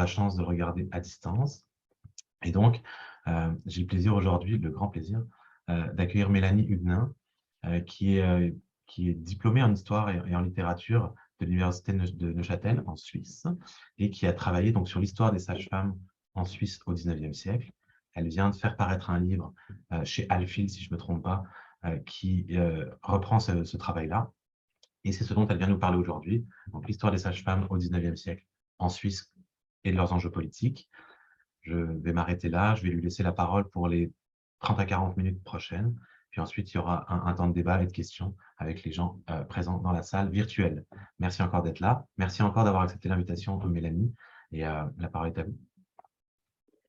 la chance de regarder à distance. Et donc, j'ai le plaisir aujourd'hui, le grand plaisir, d'accueillir Mélanie Huguenin, qui est diplômée en histoire et en littérature de l'Université de Neuchâtel, en Suisse, et qui a travaillé donc sur l'histoire des sages-femmes en Suisse au XIXe siècle. Elle vient de faire paraître un livre chez Alphil, si je ne me trompe pas, qui reprend ce travail-là. Et c'est ce dont elle vient nous parler aujourd'hui. Donc, l'histoire des sages-femmes au XIXe siècle en Suisse et de leurs enjeux politiques. Je vais m'arrêter là. Je vais lui laisser la parole pour les 30 à 40 minutes prochaines. Puis ensuite, il y aura un temps de débat et de questions avec les gens présents dans la salle virtuelle. Merci encore d'être là. Merci encore d'avoir accepté l'invitation de Mélanie. Et la parole est à vous.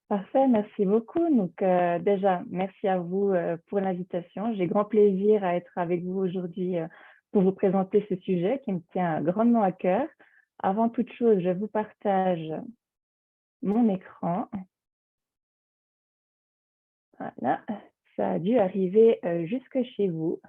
Parfait, merci beaucoup. Donc déjà, merci à vous pour l'invitation. J'ai grand plaisir à être avec vous aujourd'hui pour vous présenter ce sujet qui me tient grandement à cœur. Avant toute chose, je vous partage mon écran. Voilà, ça a dû arriver jusque chez vous.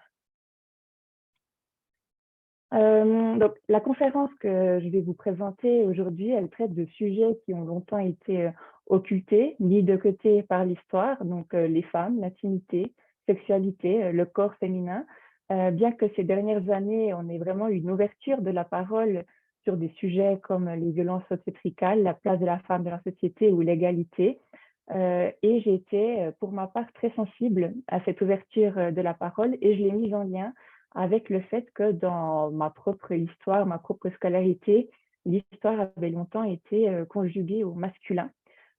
Donc, la conférence que je vais vous présenter aujourd'hui, elle traite de sujets qui ont longtemps été occultés, mis de côté par l'histoire, donc les femmes, l'intimité, sexualité, le corps féminin. Bien que ces dernières années, on ait vraiment eu une ouverture de la parole sur des sujets comme les violences obstétricales, la place de la femme dans la société ou l'égalité. Et j'ai été, pour ma part, très sensible à cette ouverture de la parole et je l'ai mise en lien avec le fait que dans ma propre histoire, ma propre scolarité, l'histoire avait longtemps été conjuguée au masculin.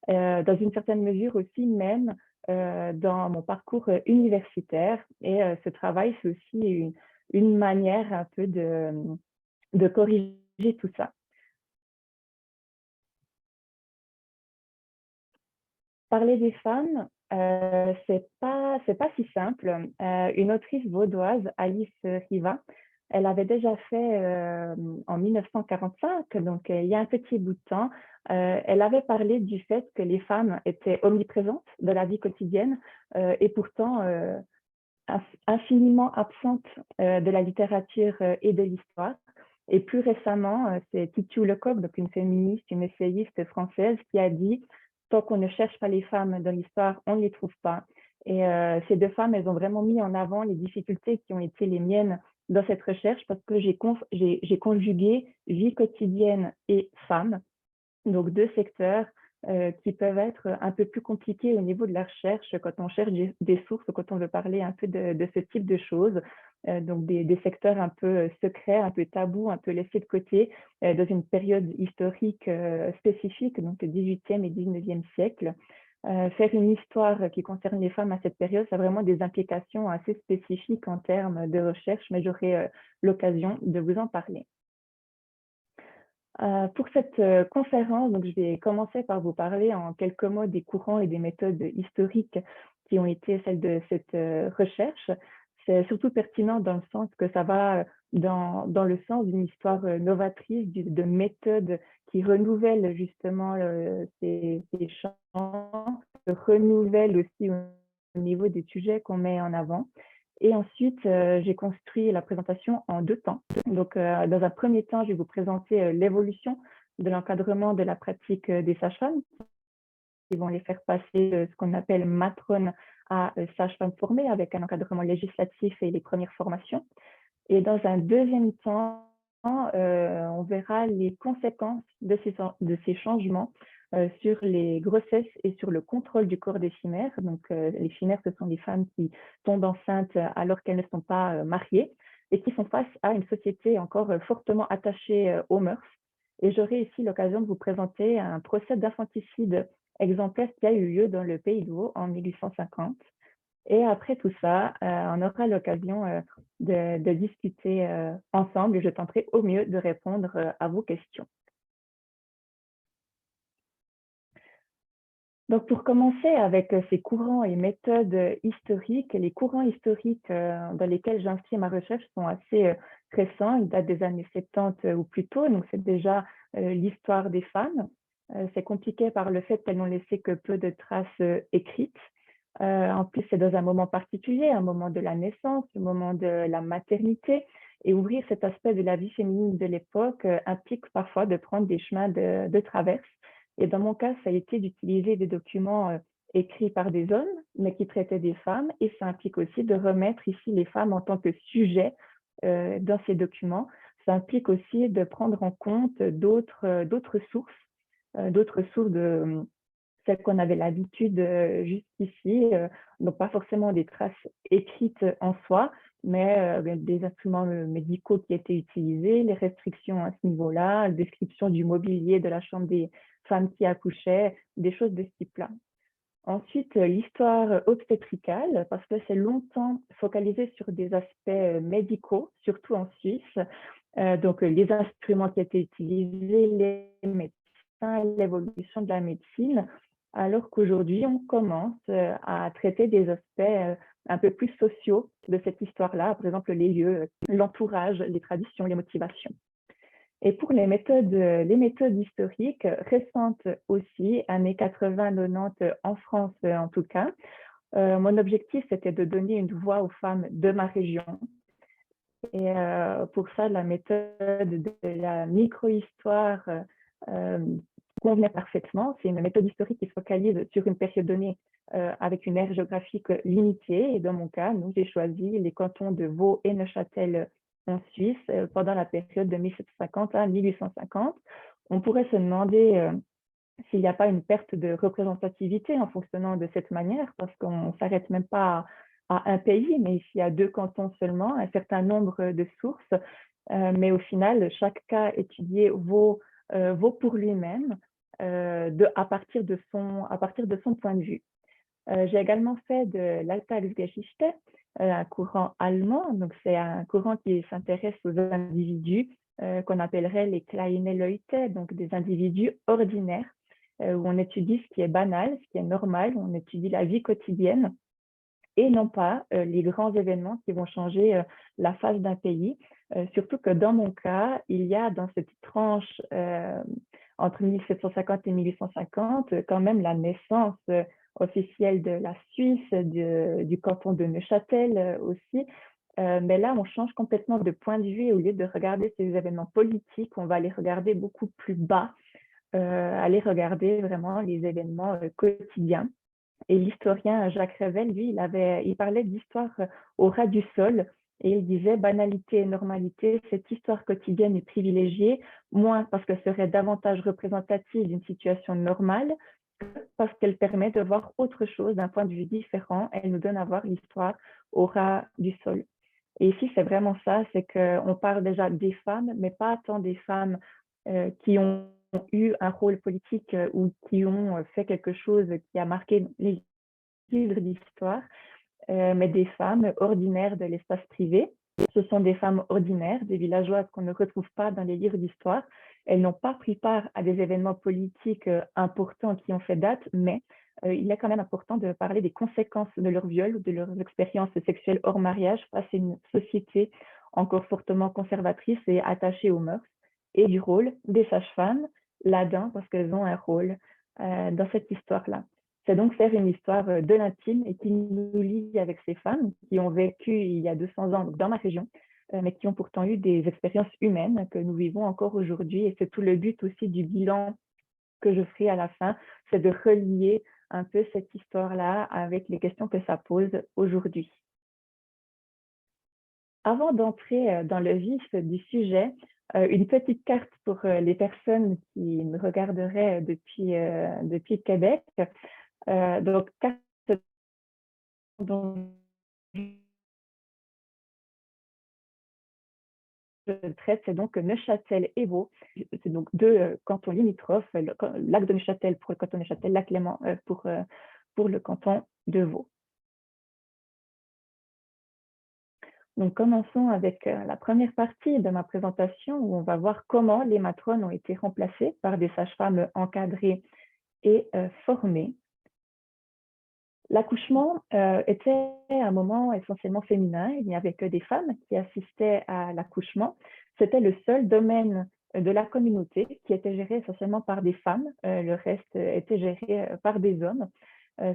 Dans une certaine mesure aussi même dans mon parcours universitaire. Et ce travail, c'est aussi une manière un peu de corriger tout ça. Parler des femmes, c'est pas si simple. Une autrice vaudoise, Alice Riva, elle avait déjà fait en 1945, donc il y a un petit bout de temps, elle avait parlé du fait que les femmes étaient omniprésentes dans la vie quotidienne et pourtant infiniment absentes de la littérature et de l'histoire. Et plus récemment, c'est Titu Lecoq, donc une féministe, une essayiste française, qui a dit « Tant qu'on ne cherche pas les femmes dans l'histoire, on ne les trouve pas ». Et ces deux femmes, elles ont vraiment mis en avant les difficultés qui ont été les miennes dans cette recherche parce que j'ai conjugué vie quotidienne et femme, donc deux secteurs qui peuvent être un peu plus compliqués au niveau de la recherche quand on cherche des sources, quand on veut parler un peu de ce type de choses. Donc des secteurs un peu secrets, un peu tabous, un peu laissés de côté dans une période historique spécifique, donc le 18e et 19e siècle. Faire une histoire qui concerne les femmes à cette période, ça a vraiment des implications assez spécifiques en termes de recherche, mais j'aurai l'occasion de vous en parler. Pour cette conférence, donc, je vais commencer par vous parler en quelques mots des courants et des méthodes historiques qui ont été celles de cette recherche. C'est surtout pertinent dans le sens que ça va dans le sens d'une histoire novatrice, de méthodes qui renouvellent justement ces champs, renouvellent aussi au niveau des sujets qu'on met en avant. Et ensuite, j'ai construit la présentation en deux temps. Donc, dans un premier temps, je vais vous présenter l'évolution de l'encadrement de la pratique des sages-femmes, qui vont les faire passer de ce qu'on appelle matrone à sages-femmes formées, avec un encadrement législatif et les premières formations. Et dans un deuxième temps, on verra les conséquences de ces changements sur les grossesses et sur le contrôle du corps des chimères. Donc, les chimères, ce sont des femmes qui tombent enceintes alors qu'elles ne sont pas mariées et qui font face à une société encore fortement attachée aux mœurs. Et j'aurai ici l'occasion de vous présenter un procès d'infanticide exemplaire qui a eu lieu dans le Pays de Vaud en 1850. Et après tout ça, on aura l'occasion de discuter ensemble et je tenterai au mieux de répondre à vos questions. Donc, pour commencer avec ces courants et méthodes historiques, les courants historiques dans lesquels j'inscris ma recherche sont assez récents, ils datent des années 70 ou plus tôt, donc c'est déjà l'histoire des femmes. C'est compliqué par le fait qu'elles n'ont laissé que peu de traces écrites. En plus, c'est dans un moment particulier, un moment de la naissance, le moment de la maternité, et ouvrir cet aspect de la vie féminine de l'époque implique parfois de prendre des chemins de traverse. Et dans mon cas, ça a été d'utiliser des documents écrits par des hommes, mais qui traitaient des femmes. Et ça implique aussi de remettre ici les femmes en tant que sujet dans ces documents. Ça implique aussi de prendre en compte d'autres sources de celles qu'on avait l'habitude jusqu'ici, donc pas forcément des traces écrites en soi, mais des instruments médicaux qui étaient utilisés, les restrictions à ce niveau-là, la description du mobilier de la chambre des femmes qui accouchaient, des choses de ce type-là. Ensuite, l'histoire obstétricale, parce que c'est longtemps focalisé sur des aspects médicaux, surtout en Suisse. Donc, les instruments qui étaient utilisés, les médecins, l'évolution de la médecine, alors qu'aujourd'hui, on commence à traiter des aspects un peu plus sociaux de cette histoire-là, par exemple les lieux, l'entourage, les traditions, les motivations. Et pour les méthodes historiques récentes aussi, années 80-90 en France en tout cas, mon objectif, c'était de donner une voix aux femmes de ma région. Et pour ça, la méthode de la micro-histoire convenait parfaitement. C'est une méthode historique qui se focalise sur une période donnée avec une aire géographique limitée. Et dans mon cas, nous, j'ai choisi les cantons de Vaud et Neuchâtel en Suisse pendant la période de 1750 à 1850. On pourrait se demander s'il n'y a pas une perte de représentativité en fonctionnant de cette manière, parce qu'on ne s'arrête même pas à un pays, mais ici à 2 cantons seulement, un certain nombre de sources, mais au final, chaque cas étudié vaut pour lui-même à partir de son point de vue. J'ai également fait de l'Alltagsgeschichte, un courant allemand, donc c'est un courant qui s'intéresse aux individus qu'on appellerait les kleine Leute, donc des individus ordinaires, où on étudie ce qui est banal, ce qui est normal, on étudie la vie quotidienne et non pas les grands événements qui vont changer la face d'un pays. Surtout que dans mon cas, il y a dans cette tranche entre 1750 et 1850 quand même la naissance officielle de la Suisse, du canton de Neuchâtel aussi. Mais là, on change complètement de point de vue. Au lieu de regarder ces événements politiques, on va les regarder beaucoup plus bas, aller regarder vraiment les événements quotidiens. Et l'historien Jacques Revel, lui, il parlait d'histoire au ras du sol et il disait banalité et normalité, cette histoire quotidienne est privilégiée, moins parce qu'elle serait davantage représentative d'une situation normale, que parce qu'elle permet de voir autre chose d'un point de vue différent. Elle nous donne à voir l'histoire au ras du sol. Et ici, c'est vraiment ça, c'est qu'on parle déjà des femmes, mais pas tant des femmes qui ont eu un rôle politique ou qui ont fait quelque chose qui a marqué les livres d'histoire, mais des femmes ordinaires de l'espace privé. Ce sont des femmes ordinaires, des villageoises qu'on ne retrouve pas dans les livres d'histoire. Elles n'ont pas pris part à des événements politiques importants qui ont fait date, mais il est quand même important de parler des conséquences de leur viol ou de leurs expériences sexuelles hors mariage face à une société encore fortement conservatrice et attachée aux mœurs, et du rôle des sages-femmes là-dedans, parce qu'elles ont un rôle dans cette histoire-là. C'est donc faire une histoire de l'intime et qui nous lie avec ces femmes qui ont vécu il y a 200 ans dans ma région, mais qui ont pourtant eu des expériences humaines que nous vivons encore aujourd'hui. Et c'est tout le but aussi du bilan que je ferai à la fin, c'est de relier un peu cette histoire-là avec les questions que ça pose aujourd'hui. Avant d'entrer dans le vif du sujet, une petite carte pour les personnes qui me regarderaient depuis Québec. Donc, carte dont je traite, c'est donc Neuchâtel et Vaud. C'est donc 2 cantons limitrophes, le lac de Neuchâtel pour le canton de Neuchâtel, lac Léman pour le canton de Vaud. Donc, commençons avec la première partie de ma présentation où on va voir comment les matrones ont été remplacées par des sages-femmes encadrées et formées. L'accouchement était un moment essentiellement féminin. Il n'y avait que des femmes qui assistaient à l'accouchement. C'était le seul domaine de la communauté qui était géré essentiellement par des femmes. Le reste était géré par des hommes.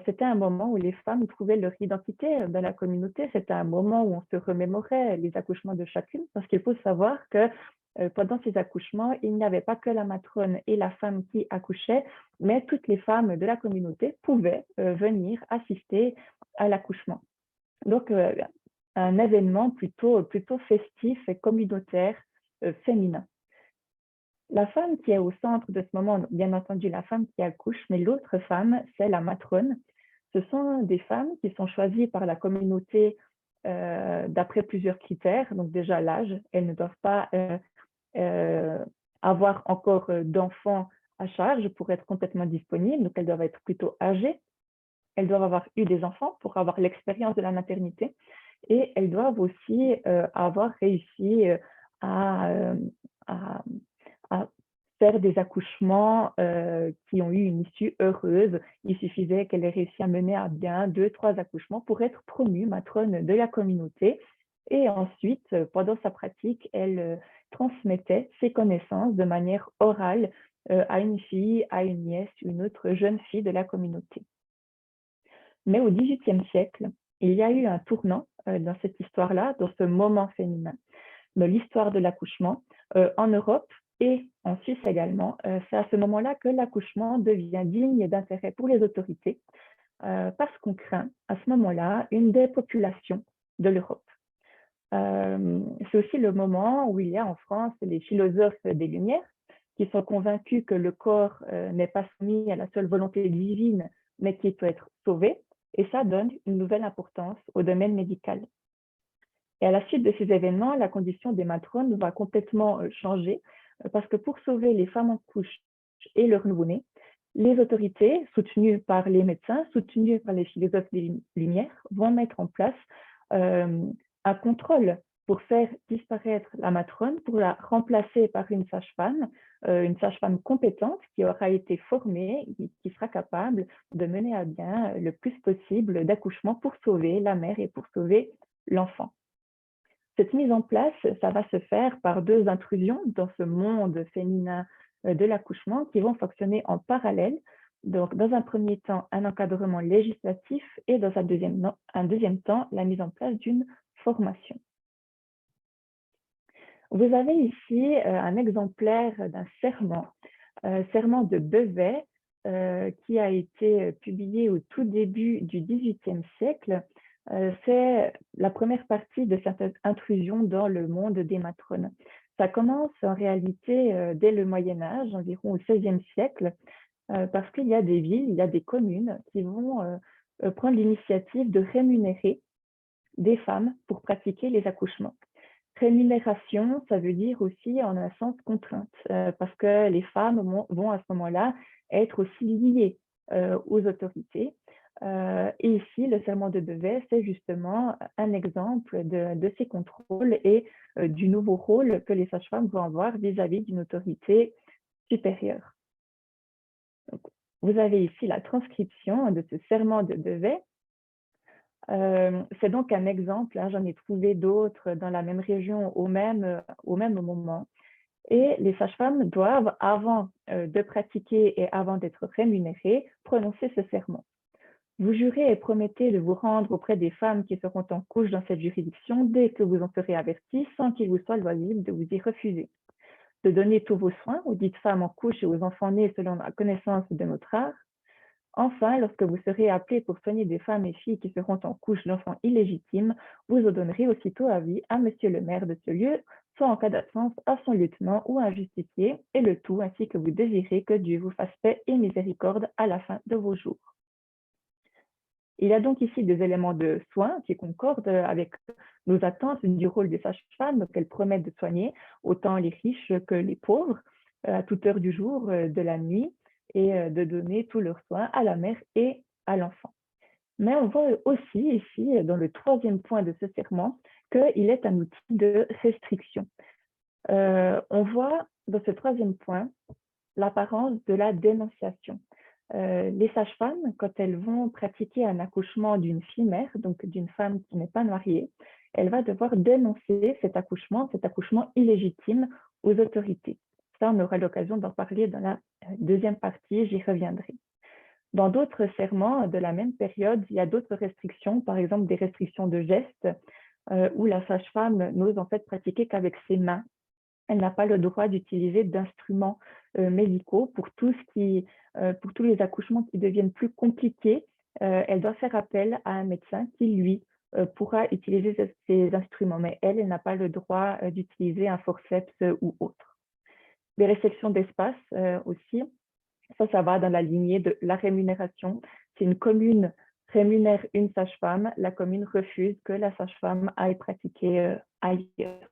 C'était un moment où les femmes trouvaient leur identité dans la communauté. C'était un moment où on se remémorait les accouchements de chacune, parce qu'il faut savoir que pendant ces accouchements, il n'y avait pas que la matrone et la femme qui accouchaient, mais toutes les femmes de la communauté pouvaient venir assister à l'accouchement. Donc, un événement plutôt festif et communautaire féminin. La femme qui est au centre de ce moment, bien entendu la femme qui accouche, mais l'autre femme, c'est la matrone. Ce sont des femmes qui sont choisies par la communauté d'après plusieurs critères. Donc déjà l'âge, elles ne doivent pas avoir encore d'enfants à charge pour être complètement disponibles, donc elles doivent être plutôt âgées. Elles doivent avoir eu des enfants pour avoir l'expérience de la maternité et elles doivent aussi avoir réussi à, à, à faire des accouchements qui ont eu une issue heureuse. Il suffisait qu'elle ait réussi à mener à bien 2-3 accouchements pour être promue matrone de la communauté. Et ensuite, pendant sa pratique, elle transmettait ses connaissances de manière orale à une fille, à une nièce, une autre jeune fille de la communauté. Mais au XVIIIe siècle, il y a eu un tournant dans cette histoire-là, dans ce moment féminin, de l'histoire de l'accouchement en Europe et en Suisse également. C'est à ce moment-là que l'accouchement devient digne d'intérêt pour les autorités parce qu'on craint à ce moment-là une dépopulation de l'Europe. C'est aussi le moment où il y a en France les philosophes des Lumières qui sont convaincus que le corps n'est pas soumis à la seule volonté divine, mais qui peut être sauvé. Et ça donne une nouvelle importance au domaine médical. Et à la suite de ces événements, la condition des matrones va complètement changer parce que pour sauver les femmes en couche et leurs nouveau-nés, les autorités, soutenues par les médecins, soutenues par les philosophes des Lumières, vont mettre en place un contrôle pour faire disparaître la matrone, pour la remplacer par une sage-femme compétente qui aura été formée, qui sera capable de mener à bien le plus possible d'accouchements pour sauver la mère et pour sauver l'enfant. Cette mise en place, ça va se faire par 2 intrusions dans ce monde féminin de l'accouchement qui vont fonctionner en parallèle. Donc, dans un premier temps, un encadrement législatif et dans un deuxième temps, la mise en place d'une formation. Vous avez ici un exemplaire d'un serment de Bevet, qui a été publié au tout début du XVIIIe siècle. C'est la première partie de cette intrusion dans le monde des matrones. Ça commence en réalité dès le Moyen Âge, environ au XVIe siècle, parce qu'il y a des villes, il y a des communes qui vont prendre l'initiative de rémunérer des femmes pour pratiquer les accouchements. Rémunération, ça veut dire aussi en un sens contrainte, parce que les femmes vont à ce moment-là être aussi liées aux autorités. Et ici, le serment de Bevet, c'est justement un exemple de ces contrôles et du nouveau rôle que les sages-femmes vont avoir vis-à-vis d'une autorité supérieure. Donc, vous avez ici la transcription de ce serment de Bevet. C'est donc un exemple, hein, j'en ai trouvé d'autres dans la même région au même moment. Et les sages-femmes doivent, avant de pratiquer et avant d'être rémunérées, prononcer ce serment. Vous jurez et promettez de vous rendre auprès des femmes qui seront en couche dans cette juridiction dès que vous en serez avertis, sans qu'il vous soit loisible de vous y refuser. De donner tous vos soins aux dites femmes en couche et aux enfants nés selon la connaissance de notre art. Enfin, lorsque vous serez appelés pour soigner des femmes et filles qui seront en couche d'enfants illégitimes, vous en donnerez aussitôt avis à monsieur le maire de ce lieu, soit en cas d'absence à son lieutenant ou à un justicier, et le tout ainsi que vous désirez que Dieu vous fasse paix et miséricorde à la fin de vos jours. Il y a donc ici des éléments de soins qui concordent avec nos attentes du rôle des sages-femmes, donc elles promettent de soigner autant les riches que les pauvres, à toute heure du jour, de la nuit, et de donner tous leurs soins à la mère et à l'enfant. Mais on voit aussi ici, dans le 3e point de ce serment, qu'il est un outil de restriction. On voit dans ce 3e point l'apparence de la dénonciation. Les sages-femmes, quand elles vont pratiquer un accouchement d'une fille mère, donc d'une femme qui n'est pas mariée, elle va devoir dénoncer cet accouchement illégitime aux autorités. Ça, on aura l'occasion d'en parler dans la 2e partie, j'y reviendrai. Dans d'autres serments de la même période, il y a d'autres restrictions, par exemple des restrictions de gestes, où la sage-femme n'ose en fait pratiquer qu'avec ses mains. Elle n'a pas le droit d'utiliser d'instruments médicaux pour tous les accouchements qui deviennent plus compliqués. Elle doit faire appel à un médecin qui, lui, pourra utiliser ces instruments, mais elle n'a pas le droit d'utiliser un forceps ou autre. Les restrictions d'espace aussi, ça va dans la lignée de la rémunération. Si une commune rémunère une sage-femme, la commune refuse que la sage-femme aille pratiquer ailleurs.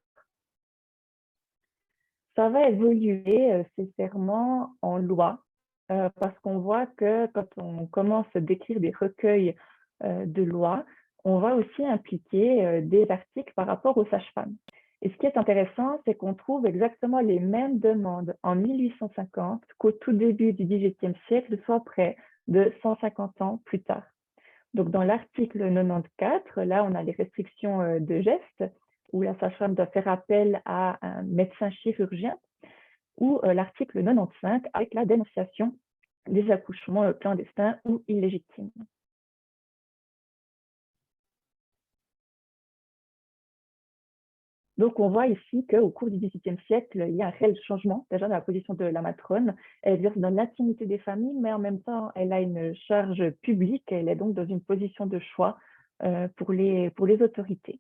Ça va évoluer ces serments en loi, parce qu'on voit que quand on commence à décrire des recueils de lois, on va aussi impliquer des articles par rapport aux sages-femmes. Et ce qui est intéressant, c'est qu'on trouve exactement les mêmes demandes en 1850 qu'au tout début du XVIIIe siècle, soit près de 150 ans plus tard. Donc, dans l'article 94, là, on a les restrictions de gestes, où la sage-femme doit faire appel à un médecin chirurgien, ou l'article 95 avec la dénonciation des accouchements clandestins ou illégitimes. Donc, on voit ici qu'au cours du XVIIIe siècle, il y a un réel changement déjà dans la position de la matrone. Elle exerce dans l'intimité des familles, mais en même temps, elle a une charge publique. Elle est donc dans une position de choix pour les autorités.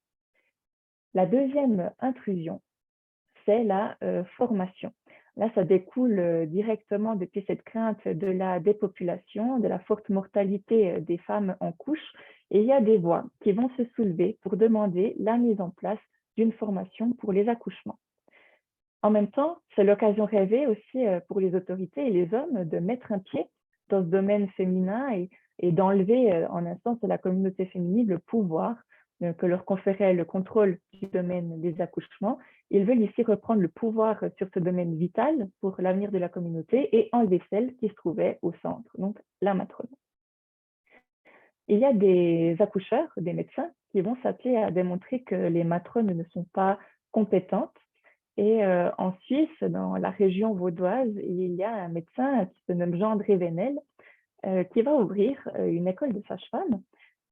La deuxième intrusion, c'est la formation. Là, ça découle directement depuis cette crainte de la dépopulation, de la forte mortalité des femmes en couche. Et il y a des voix qui vont se soulever pour demander la mise en place d'une formation pour les accouchements. En même temps, c'est l'occasion rêvée aussi pour les autorités et les hommes de mettre un pied dans ce domaine féminin et d'enlever en un sens à la communauté féminine le pouvoir que leur conférait le contrôle du domaine des accouchements. Ils veulent ici reprendre le pouvoir sur ce domaine vital pour l'avenir de la communauté et enlever celle qui se trouvait au centre, donc la matrone. Il y a des accoucheurs, des médecins, qui vont s'atteler à démontrer que les matrones ne sont pas compétentes. Et en Suisse, dans la région vaudoise, il y a un médecin qui se nomme Jean-André Venel, qui va ouvrir une école de sage-femme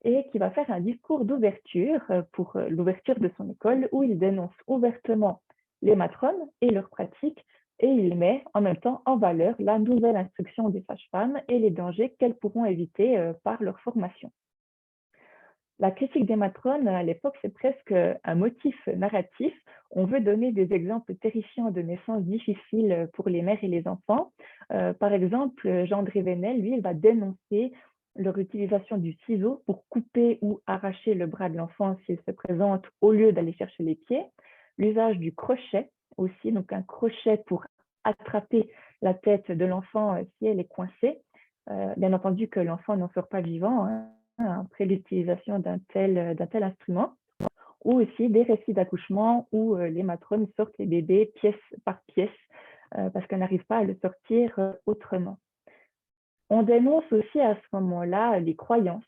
et qui va faire un discours d'ouverture pour l'ouverture de son école où il dénonce ouvertement les matrones et leurs pratiques et il met en même temps en valeur la nouvelle instruction des sages-femmes et les dangers qu'elles pourront éviter par leur formation. La critique des matrones, à l'époque, c'est presque un motif narratif. On veut donner des exemples terrifiants de naissances difficiles pour les mères et les enfants. Par exemple, Jean-André Venel, lui, il va dénoncer leur utilisation du ciseau pour couper ou arracher le bras de l'enfant s'il se présente au lieu d'aller chercher les pieds. L'usage du crochet aussi, donc un crochet pour attraper la tête de l'enfant si elle est coincée. Bien entendu que l'enfant n'en sort pas vivant, hein, après l'utilisation d'un tel instrument, ou aussi des récits d'accouchement où les matrones sortent les bébés pièce par pièce parce qu'elles n'arrivent pas à le sortir autrement. On dénonce aussi à ce moment-là les croyances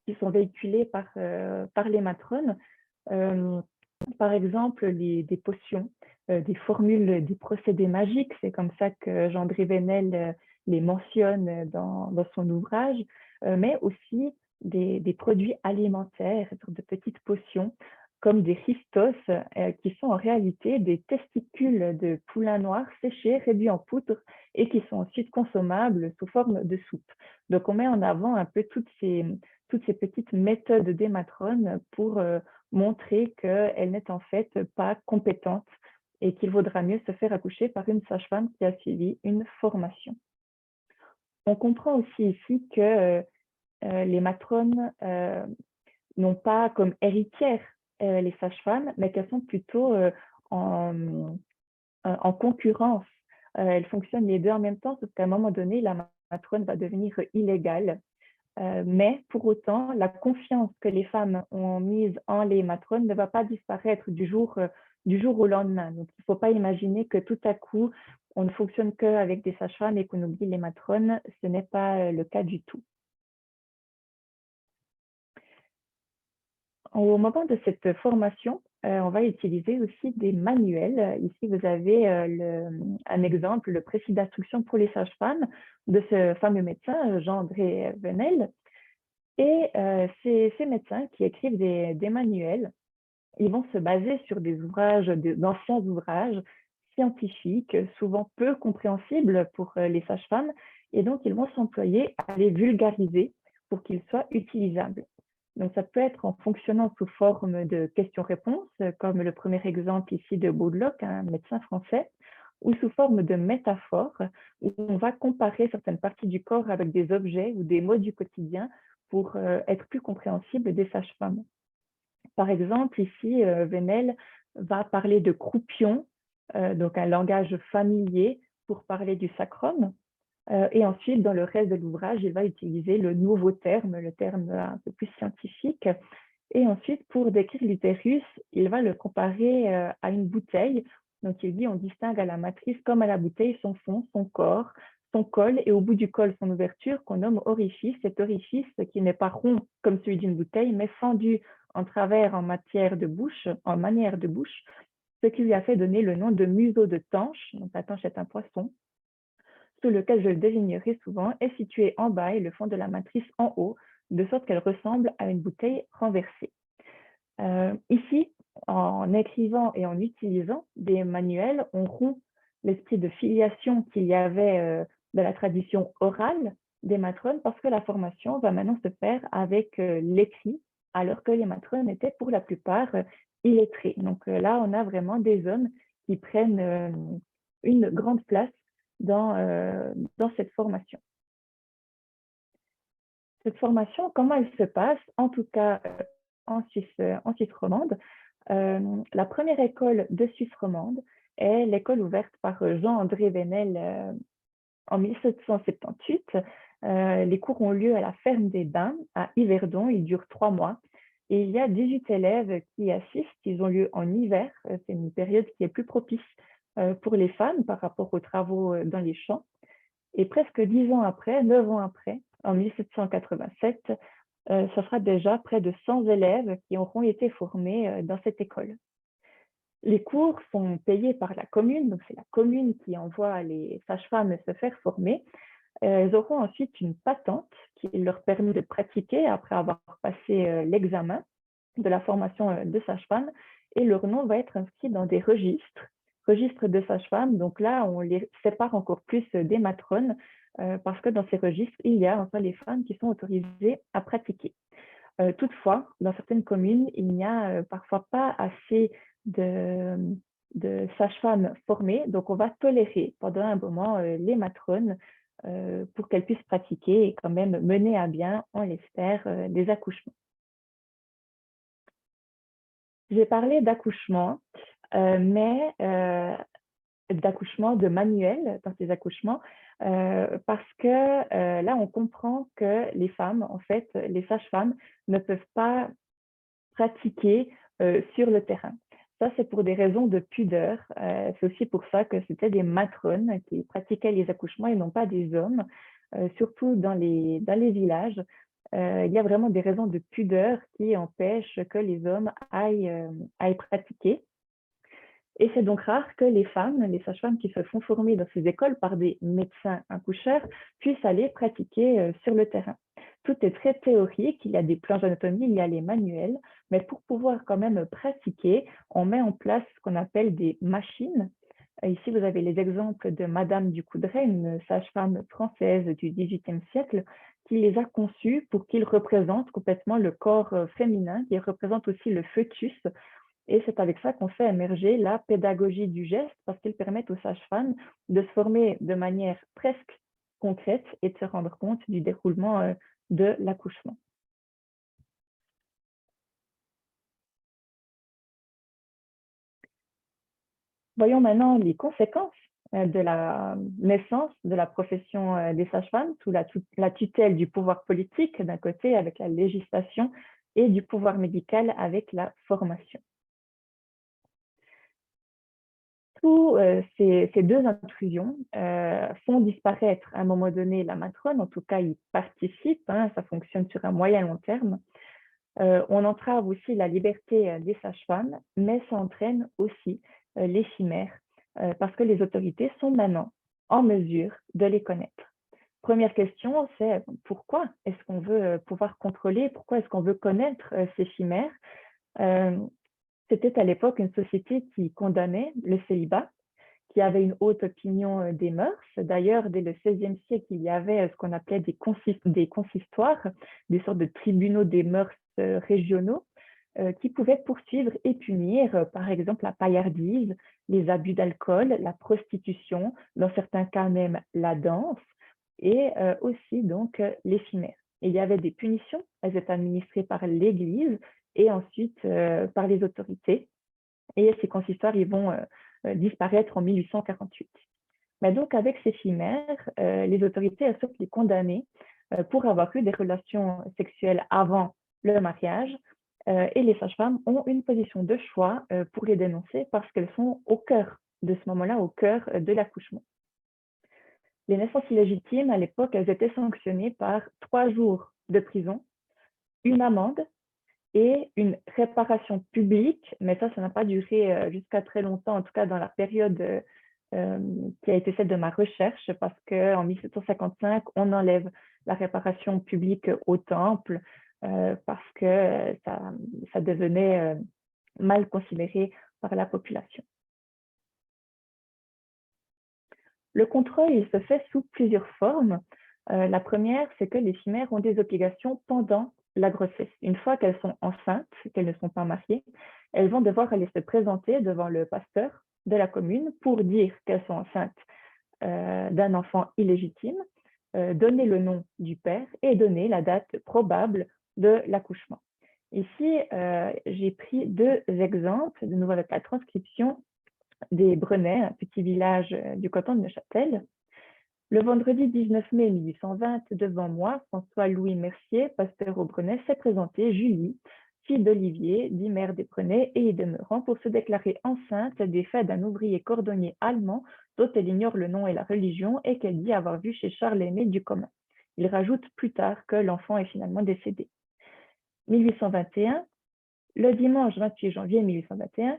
qui sont véhiculées par les matrones, par exemple des potions, des formules, des procédés magiques, c'est comme ça que Jean-André Venel les mentionne dans son ouvrage, mais aussi des produits alimentaires, de petites potions, comme des Christos, qui sont en réalité des testicules de poulain noir séchés, réduits en poudre, et qui sont ensuite consommables sous forme de soupe. Donc on met en avant un peu toutes ces petites méthodes des matrones pour montrer qu'elle n'est en fait pas compétente et qu'il vaudra mieux se faire accoucher par une sage-femme qui a suivi une formation. On comprend aussi ici que les matrones n'ont pas comme héritières les sages-femmes, mais qu'elles sont plutôt en concurrence. Elles fonctionnent les deux en même temps, sauf qu'à un moment donné, la matrone va devenir illégale. Mais pour autant, la confiance que les femmes ont mise en les matrones ne va pas disparaître du jour au lendemain. Donc, il ne faut pas imaginer que tout à coup, on ne fonctionne qu'avec des sages-femmes et qu'on oublie les matrones. Ce n'est pas le cas du tout. Au moment de cette formation, on va utiliser aussi des manuels. Ici, vous avez un exemple, le précis d'instruction pour les sages-femmes de ce fameux médecin, Jean-André Venel. Et ces médecins qui écrivent des manuels, ils vont se baser sur des ouvrages, d'anciens ouvrages scientifiques, souvent peu compréhensibles pour les sages-femmes, et donc ils vont s'employer à les vulgariser pour qu'ils soient utilisables. Donc ça peut être en fonctionnant sous forme de questions-réponses, comme le premier exemple ici de Baudeloc, un médecin français, ou sous forme de métaphores, où on va comparer certaines parties du corps avec des objets ou des mots du quotidien pour être plus compréhensible des sages-femmes. Par exemple, ici, Venel va parler de croupion, donc un langage familier pour parler du sacrum. Et ensuite, dans le reste de l'ouvrage, il va utiliser le nouveau terme, le terme un peu plus scientifique. Et ensuite, pour décrire l'utérus, il va le comparer à une bouteille. Donc, il dit on distingue à la matrice comme à la bouteille son fond, son corps, son col, et au bout du col, son ouverture, qu'on nomme orifice. Cet orifice qui n'est pas rond comme celui d'une bouteille, mais fendu en travers en matière de bouche, en manière de bouche, ce qui lui a fait donner le nom de museau de tanche. Donc, la tanche est un poisson, sous lequel je le désignerai souvent, est situé en bas et le fond de la matrice en haut, de sorte qu'elle ressemble à une bouteille renversée. Ici, en écrivant et en utilisant des manuels, on rompt l'esprit de filiation qu'il y avait de la tradition orale des matrones, parce que la formation va maintenant se faire avec l'écrit, alors que les matrones étaient pour la plupart illettrées. Donc là, on a vraiment des hommes qui prennent une grande place dans cette formation. Cette formation, comment elle se passe, en tout cas en Suisse romande? La première école de Suisse romande est l'école ouverte par Jean-André Venel en 1778. Les cours ont lieu à la ferme des Bains à Yverdon. Ils durent 3 mois. Et il y a 18 élèves qui y assistent. Ils ont lieu en hiver. C'est une période qui est plus propice pour les femmes par rapport aux travaux dans les champs. Et presque 10 ans après, 9 ans après, en 1787, ça sera déjà près de 100 élèves qui auront été formés dans cette école. Les cours sont payés par la commune, donc c'est la commune qui envoie les sages-femmes se faire former. Elles auront ensuite une patente qui leur permet de pratiquer après avoir passé l'examen de la formation de sage-femme, et leur nom va être inscrit dans des registres de sages-femmes. Donc là, on les sépare encore plus des matrones parce que dans ces registres, il y a enfin les femmes qui sont autorisées à pratiquer. Toutefois, dans certaines communes, il n'y a parfois pas assez de sages-femmes formées, donc on va tolérer pendant un moment les matrones pour qu'elles puissent pratiquer et quand même mener à bien, on l'espère, des accouchements. J'ai parlé d'accouchement, mais d'accouchement de manuel dans ces accouchements, parce que là, on comprend que les femmes, en fait, les sages-femmes, ne peuvent pas pratiquer sur le terrain. Ça, c'est pour des raisons de pudeur. C'est aussi pour ça que c'était des matrones qui pratiquaient les accouchements et non pas des hommes, surtout dans les villages. Il y a vraiment des raisons de pudeur qui empêchent que les hommes aillent pratiquer. Et c'est donc rare que les femmes, les sages-femmes qui se font former dans ces écoles par des médecins accoucheurs, puissent aller pratiquer sur le terrain. Tout est très théorique, il y a des planches d'anatomie, il y a les manuels, mais pour pouvoir quand même pratiquer, on met en place ce qu'on appelle des machines. Ici, vous avez les exemples de Madame Ducoudray, une sage-femme française du XVIIIe siècle, qui les a conçus pour qu'ils représentent complètement le corps féminin, qui représente aussi le fœtus. Et c'est avec ça qu'on fait émerger la pédagogie du geste, parce qu'ils permettent aux sages-femmes de se former de manière presque concrète et de se rendre compte du déroulement de l'accouchement. Voyons maintenant les conséquences de la naissance de la profession des sages-femmes sous la tutelle du pouvoir politique d'un côté avec la législation et du pouvoir médical avec la formation. Tous ces deux intrusions font disparaître à un moment donné la matrone, en tout cas ils participent, hein, ça fonctionne sur un moyen long terme. On entrave aussi la liberté des sages-femmes, mais ça entraîne aussi les chimères, parce que les autorités sont maintenant en mesure de les connaître. Première question, c'est pourquoi est-ce qu'on veut pouvoir contrôler, pourquoi est-ce qu'on veut connaître ces chimères? Euh, C'était à l'époque une société qui condamnait le célibat, qui avait une haute opinion des mœurs. D'ailleurs, dès le XVIe siècle, il y avait ce qu'on appelait des consistoires, des sortes de tribunaux des mœurs régionaux, qui pouvaient poursuivre et punir, par exemple, la paillardise, les abus d'alcool, la prostitution, dans certains cas même la danse, et aussi donc les chimères. Et il y avait des punitions, elles étaient administrées par l'Église et ensuite par les autorités. Et ces consistoires, ils vont disparaître en 1848. Mais donc, avec ces chimères, les autorités elles souhaitent les condamner pour avoir eu des relations sexuelles avant le mariage. Et les sages-femmes ont une position de choix pour les dénoncer parce qu'elles sont au cœur de ce moment-là, au cœur de l'accouchement. Les naissances illégitimes, à l'époque, elles étaient sanctionnées par 3 jours de prison, une amende et une réparation publique, mais ça n'a pas duré jusqu'à très longtemps, en tout cas dans la période qui a été celle de ma recherche, parce qu'en 1755, on enlève la réparation publique au temple, parce que ça devenait mal considéré par la population. Le contrôle, il se fait sous plusieurs formes. La première, c'est que les chimères ont des obligations pendant la grossesse. Une fois qu'elles sont enceintes, qu'elles ne sont pas mariées, elles vont devoir aller se présenter devant le pasteur de la commune pour dire qu'elles sont enceintes d'un enfant illégitime, donner le nom du père et donner la date probable de l'accouchement. Ici, j'ai pris 2 exemples, de nouveau avec la transcription des Brenets, un petit village du canton de Neuchâtel. Le vendredi 19 mai 1820, devant moi, François-Louis Mercier, pasteur au Brenet, s'est présenté Julie, fille d'Olivier, dit maire des Brenets et y demeurant, pour se déclarer enceinte des faits d'un ouvrier cordonnier allemand dont elle ignore le nom et la religion et qu'elle dit avoir vu chez Charles Aimé du commun. Il rajoute plus tard que l'enfant est finalement décédé. 1821, le dimanche 28 janvier 1821,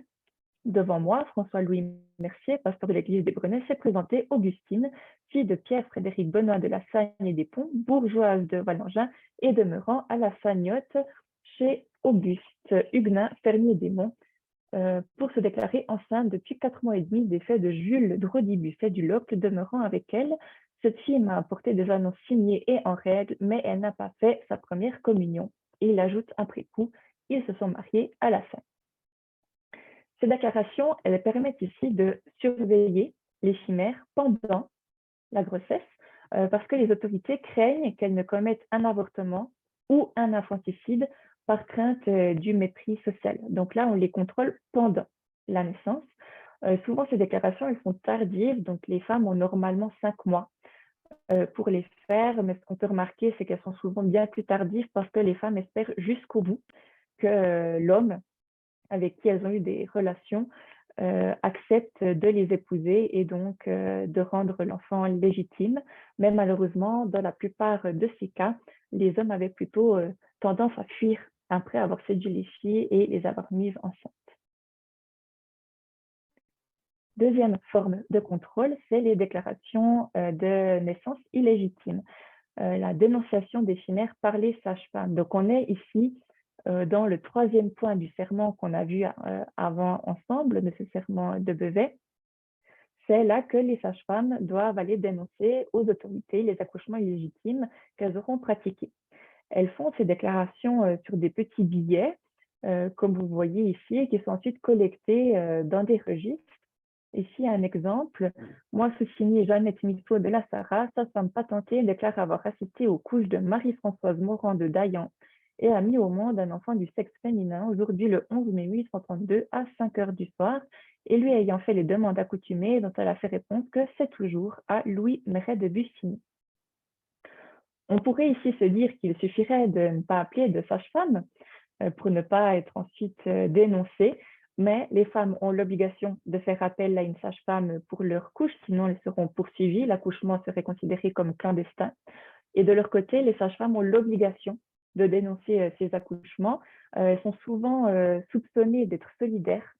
devant moi, François-Louis Mercier, pasteur de l'église des Brenets, s'est présenté Augustine, fille de Pierre-Frédéric Benoît de la Sagne et des Ponts, bourgeoise de Valangin et demeurant à la Sagnotte chez Auguste Huguenin, fermier des Monts, pour se déclarer enceinte depuis 4 mois et demi des faits de Jules Drodibus et du Locle, demeurant avec elle. Cette fille m'a apporté des annonces signées et en règle, mais elle n'a pas fait sa première communion. Et il ajoute après coup, ils se sont mariés à la Sainte. Ces déclarations, elles permettent ici de surveiller les chimères pendant la grossesse, parce que les autorités craignent qu'elles ne commettent un avortement ou un infanticide par crainte du mépris social. Donc là, on les contrôle pendant la naissance. Souvent, ces déclarations, elles sont tardives, donc les femmes ont normalement 5 mois pour les faire, mais ce qu'on peut remarquer, c'est qu'elles sont souvent bien plus tardives parce que les femmes espèrent jusqu'au bout que l'homme avec qui elles ont eu des relations acceptent de les épouser et donc de rendre l'enfant légitime. Mais malheureusement, dans la plupart de ces cas, les hommes avaient plutôt tendance à fuir après avoir séduit les filles et les avoir mises enceintes. Deuxième forme de contrôle, c'est les déclarations de naissance illégitime, la dénonciation des chimères par les sages-femmes. Donc on est ici dans le 3e point du serment qu'on a vu avant ensemble, de ce serment de Beauvais. C'est là que les sages-femmes doivent aller dénoncer aux autorités les accouchements illégitimes qu'elles auront pratiqués. Elles font ces déclarations sur des petits billets, comme vous voyez ici, qui sont ensuite collectés dans des registres. Ici, un exemple. Moi, sous-signé Jeannette Missot de la Sarraz, sa femme patentée déclare avoir assisté aux couches de Marie-Françoise Morand de Dayan et a mis au monde un enfant du sexe féminin aujourd'hui le 11 mai 1832 à 5 heures du soir, et lui ayant fait les demandes accoutumées dont elle a fait réponse que c'est toujours à Louis Méret de Bussigny. On pourrait ici se dire qu'il suffirait de ne pas appeler de sage-femme pour ne pas être ensuite dénoncée, mais les femmes ont l'obligation de faire appel à une sage-femme pour leur couche, sinon elles seront poursuivies, l'accouchement serait considéré comme clandestin. Et de leur côté, les sages-femmes ont l'obligation de dénoncer ces accouchements, elles sont souvent soupçonnées d'être solidaires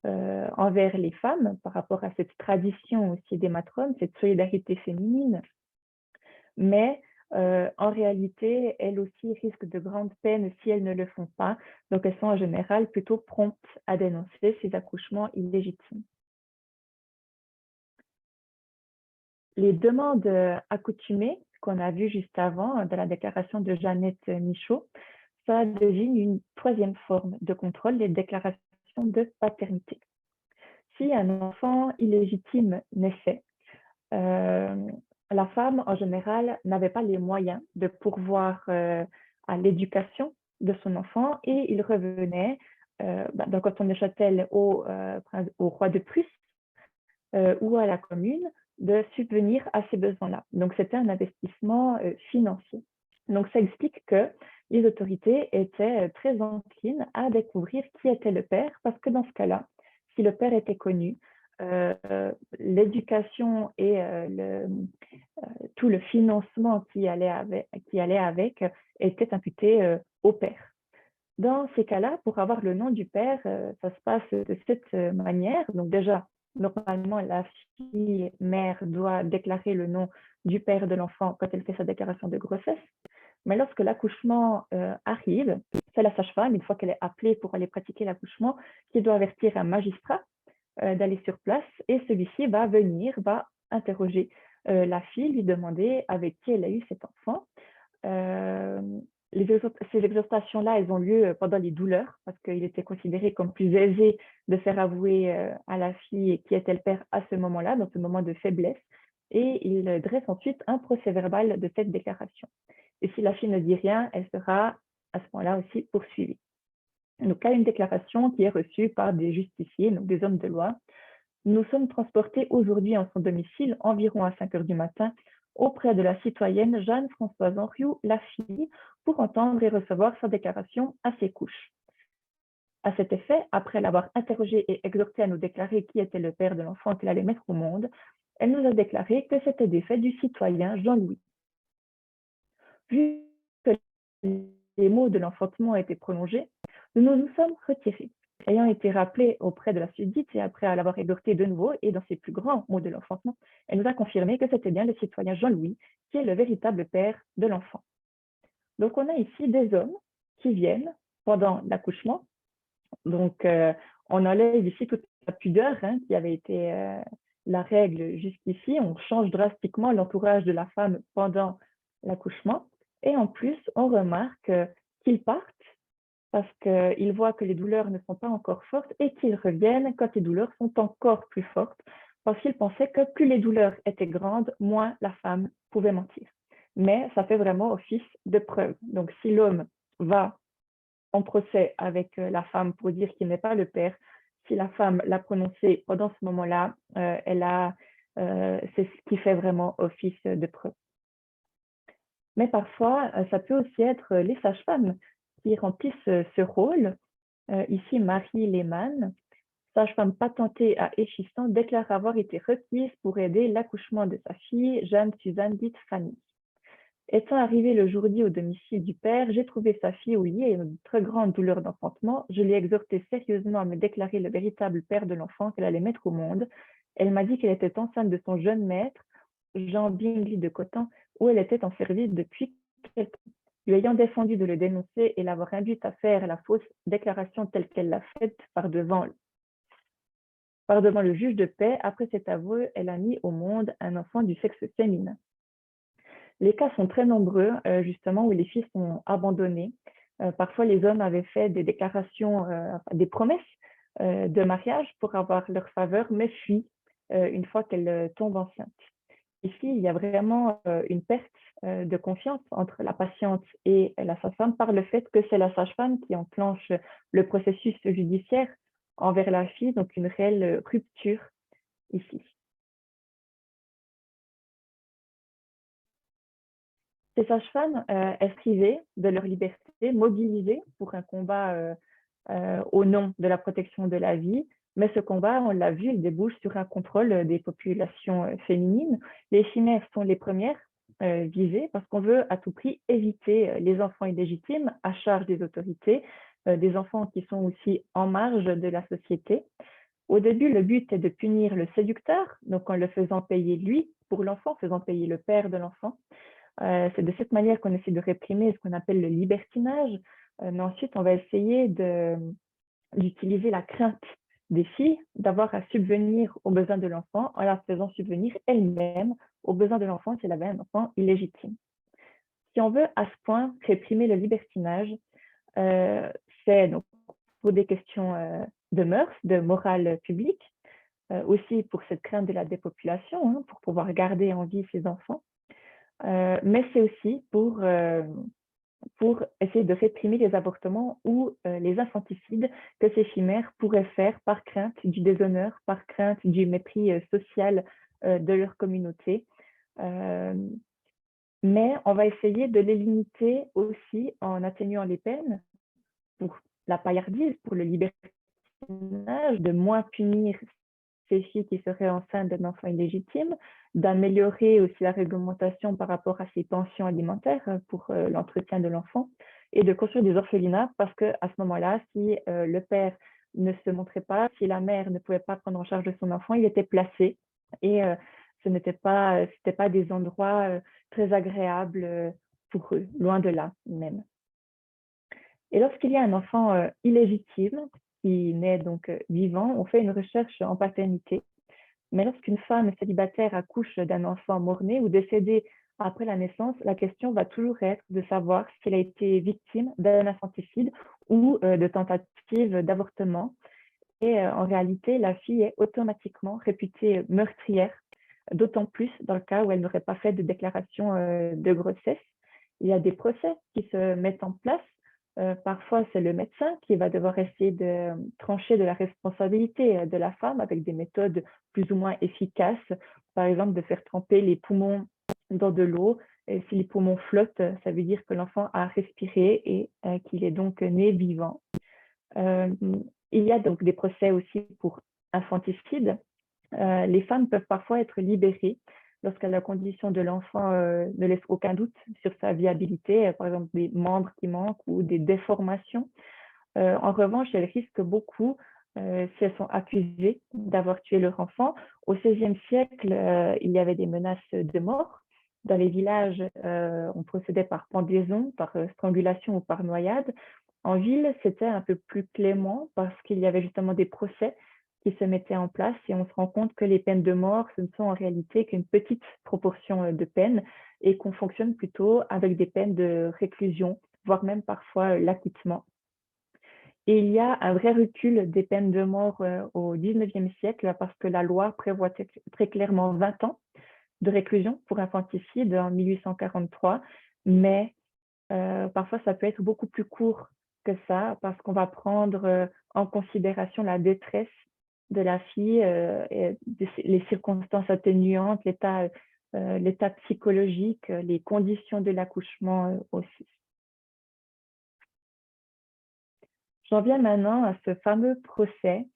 envers les femmes par rapport à cette tradition aussi des matrones, cette solidarité féminine. Mais en réalité, elles aussi risquent de grandes peines si elles ne le font pas. Donc, elles sont en général plutôt promptes à dénoncer ces accouchements illégitimes. Les demandes accoutumées qu'on a vues juste avant dans la déclaration de Jeannette Michaud, ça désigne une troisième forme de contrôle, les déclarations de paternité. Si un enfant illégitime naissait, la femme, en général, n'avait pas les moyens de pourvoir à l'éducation de son enfant et il revenait dans le canton de Neuchâtel au roi de Prusse ou à la commune de subvenir à ces besoins-là. Donc, c'était un investissement financier. Donc, ça explique que les autorités étaient très enclines à découvrir qui était le père, parce que dans ce cas-là, si le père était connu, l'éducation et tout le financement qui allait avec était imputé au père. Dans ces cas-là, pour avoir le nom du père, ça se passe de cette manière. Donc déjà, normalement, la fille mère doit déclarer le nom du père de l'enfant quand elle fait sa déclaration de grossesse. Mais lorsque l'accouchement arrive, c'est la sage-femme, une fois qu'elle est appelée pour aller pratiquer l'accouchement, qui doit avertir un magistrat d'aller sur place et celui-ci va venir, va interroger la fille, lui demander avec qui elle a eu cet enfant. Ces exhortations-là, elles ont lieu pendant les douleurs parce qu'il était considéré comme plus aisé de faire avouer à la fille qui était le père à ce moment-là, dans ce moment de faiblesse, et il dresse ensuite un procès-verbal de cette déclaration. Et si la fille ne dit rien, elle sera à ce moment-là aussi poursuivie. Donc, à une déclaration qui est reçue par des justiciers, donc des hommes de loi, nous sommes transportés aujourd'hui en son domicile environ à 5 heures du matin auprès de la citoyenne Jeanne-Françoise Henriot, la fille, pour entendre et recevoir sa déclaration à ses couches. À cet effet, après l'avoir interrogée et exhortée à nous déclarer qui était le père de l'enfant qu'elle allait mettre au monde, elle nous a déclaré que c'était des faits du citoyen Jean-Louis. Vu que les mots de l'enfantement étaient prolongés, nous nous sommes retirés. Ayant été rappelée auprès de la susdite et après l'avoir exhortée de nouveau et dans ses plus grands mots de l'enfantement, elle nous a confirmé que c'était bien le citoyen Jean-Louis qui est le véritable père de l'enfant. Donc, on a ici des hommes qui viennent pendant l'accouchement. Donc, on enlève ici toute la pudeur qui avait été la règle jusqu'ici. On change drastiquement l'entourage de la femme pendant l'accouchement. Et en plus, on remarque qu'ils partent parce qu'ils voient que les douleurs ne sont pas encore fortes et qu'ils reviennent quand les douleurs sont encore plus fortes parce qu'ils pensaient que plus les douleurs étaient grandes, moins la femme pouvait mentir. Mais ça fait vraiment office de preuve. Donc, si l'homme va en procès avec la femme pour dire qu'il n'est pas le père, si la femme l'a prononcé pendant ce moment-là, c'est ce qui fait vraiment office de preuve. Mais parfois, ça peut aussi être les sages-femmes qui remplissent ce rôle. Ici, Marie Lehmann, sage-femme patentée à Échisson, déclare avoir été requise pour aider l'accouchement de sa fille, Jeanne-Suzanne dite Fanny. Étant arrivée le jour dit au domicile du père, j'ai trouvé sa fille au lit et une très grande douleur d'enfantement. Je l'ai exhortée sérieusement à me déclarer le véritable père de l'enfant qu'elle allait mettre au monde. Elle m'a dit qu'elle était enceinte de son jeune maître, Jean Bingley de Coton, où elle était en service depuis quelques temps. Lui ayant défendu de le dénoncer et l'avoir induite à faire la fausse déclaration telle qu'elle l'a faite par devant le juge de paix, après cet aveu, elle a mis au monde un enfant du sexe féminin. Les cas sont très nombreux, justement, où les filles sont abandonnées. Parfois, les hommes avaient fait des déclarations, des promesses de mariage pour avoir leur faveur, mais fuient une fois qu'elles tombent enceintes. Ici, il y a vraiment une perte de confiance entre la patiente et la sage-femme par le fait que c'est la sage-femme qui enclenche le processus judiciaire envers la fille, donc une réelle rupture ici. Ces sages-femmes, elles privaient de leur liberté, mobilisées pour un combat au nom de la protection de la vie. Mais ce combat, on l'a vu, il débouche sur un contrôle des populations féminines. Les chimères sont les premières visés parce qu'on veut à tout prix éviter les enfants illégitimes à charge des autorités, des enfants qui sont aussi en marge de la société. Au début, le but est de punir le séducteur, donc en le faisant payer lui pour l'enfant, faisant payer le père de l'enfant. C'est de cette manière qu'on essaie de réprimer ce qu'on appelle le libertinage. Mais ensuite, on va essayer d'utiliser la crainte des filles d'avoir à subvenir aux besoins de l'enfant en la faisant subvenir elle-même aux besoins de l'enfant si elle avait un enfant illégitime. Si on veut à ce point réprimer le libertinage, c'est donc pour des questions de mœurs, de morale publique, aussi pour cette crainte de la dépopulation, hein, pour pouvoir garder en vie ses enfants, mais c'est aussi pour essayer de réprimer les avortements ou les infanticides que ces chimères pourraient faire par crainte du déshonneur, par crainte du mépris social de leur communauté. Mais on va essayer de les limiter aussi en atténuant les peines pour la paillardise, pour le libertinage, de moins punir ces filles qui seraient enceintes d'un enfant illégitime, d'améliorer aussi la réglementation par rapport à ces pensions alimentaires pour l'entretien de l'enfant et de construire des orphelinats parce qu'à ce moment-là, si le père ne se montrait pas, si la mère ne pouvait pas prendre en charge de son enfant, il était placé et ce n'était pas, c'était pas des endroits très agréables pour eux, loin de là même. Et lorsqu'il y a un enfant illégitime qui naît donc vivant, on fait une recherche en paternité. Mais lorsqu'une femme célibataire accouche d'un enfant mort-né ou décédé après la naissance, la question va toujours être de savoir si elle a été victime d'un infanticide ou de tentative d'avortement. Et en réalité, la fille est automatiquement réputée meurtrière, d'autant plus dans le cas où elle n'aurait pas fait de déclaration de grossesse. Il y a des procès qui se mettent en place. Parfois, c'est le médecin qui va devoir essayer de trancher de la responsabilité de la femme avec des méthodes plus ou moins efficaces. Par exemple, de faire tremper les poumons dans de l'eau. Et si les poumons flottent, ça veut dire que l'enfant a respiré et qu'il est donc né vivant. Il y a donc des procès aussi pour infanticide. Les femmes peuvent parfois être libérées lorsque la condition de l'enfant ne laisse aucun doute sur sa viabilité, par exemple des membres qui manquent ou des déformations. En revanche, elles risquent beaucoup si elles sont accusées d'avoir tué leur enfant. Au XVIe siècle, il y avait des menaces de mort. Dans les villages, on procédait par pendaison, par strangulation ou par noyade. En ville, c'était un peu plus clément parce qu'il y avait justement des procès qui se mettaient en place et on se rend compte que les peines de mort, ce ne sont en réalité qu'une petite proportion de peines et qu'on fonctionne plutôt avec des peines de réclusion, voire même parfois l'acquittement. Et il y a un vrai recul des peines de mort au XIXe siècle parce que la loi prévoit très clairement 20 ans de réclusion pour infanticide en 1843, mais parfois ça peut être beaucoup plus court que ça parce qu'on va prendre en considération la détresse de la fille, et les circonstances atténuantes, l'état psychologique, les conditions de l'accouchement aussi. J'en viens maintenant à ce fameux procès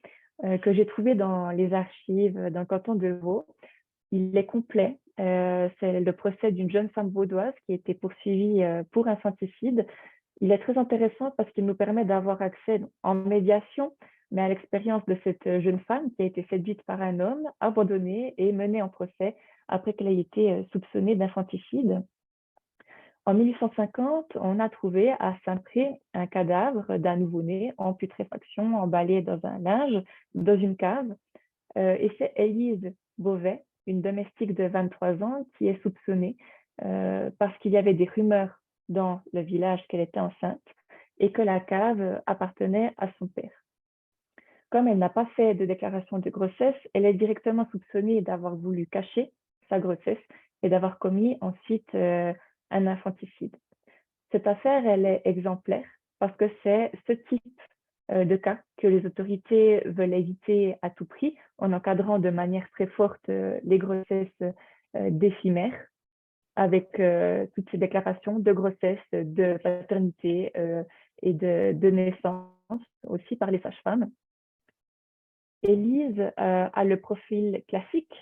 que j'ai trouvé dans les archives d'un canton de Vaud. Il est complet. C'est le procès d'une jeune femme vaudoise qui a été poursuivie pour infanticide. Il est très intéressant parce qu'il nous permet d'avoir accès en médiation, mais à l'expérience de cette jeune femme qui a été séduite par un homme, abandonnée et menée en procès après qu'elle ait été soupçonnée d'infanticide. En 1850, on a trouvé à Saint-Pré un cadavre d'un nouveau-né en putréfaction, emballé dans un linge, dans une cave. Et c'est Élise Beauvais, une domestique de 23 ans, qui est soupçonnée parce qu'il y avait des rumeurs dans le village qu'elle était enceinte et que la cave appartenait à son père. Comme elle n'a pas fait de déclaration de grossesse, elle est directement soupçonnée d'avoir voulu cacher sa grossesse et d'avoir commis ensuite un infanticide. Cette affaire, elle est exemplaire parce que c'est ce type de cas que les autorités veulent éviter à tout prix en encadrant de manière très forte les grossesses d'éphémères avec toutes ces déclarations de grossesse, de paternité et de naissance aussi par les sages-femmes. Élise a le profil classique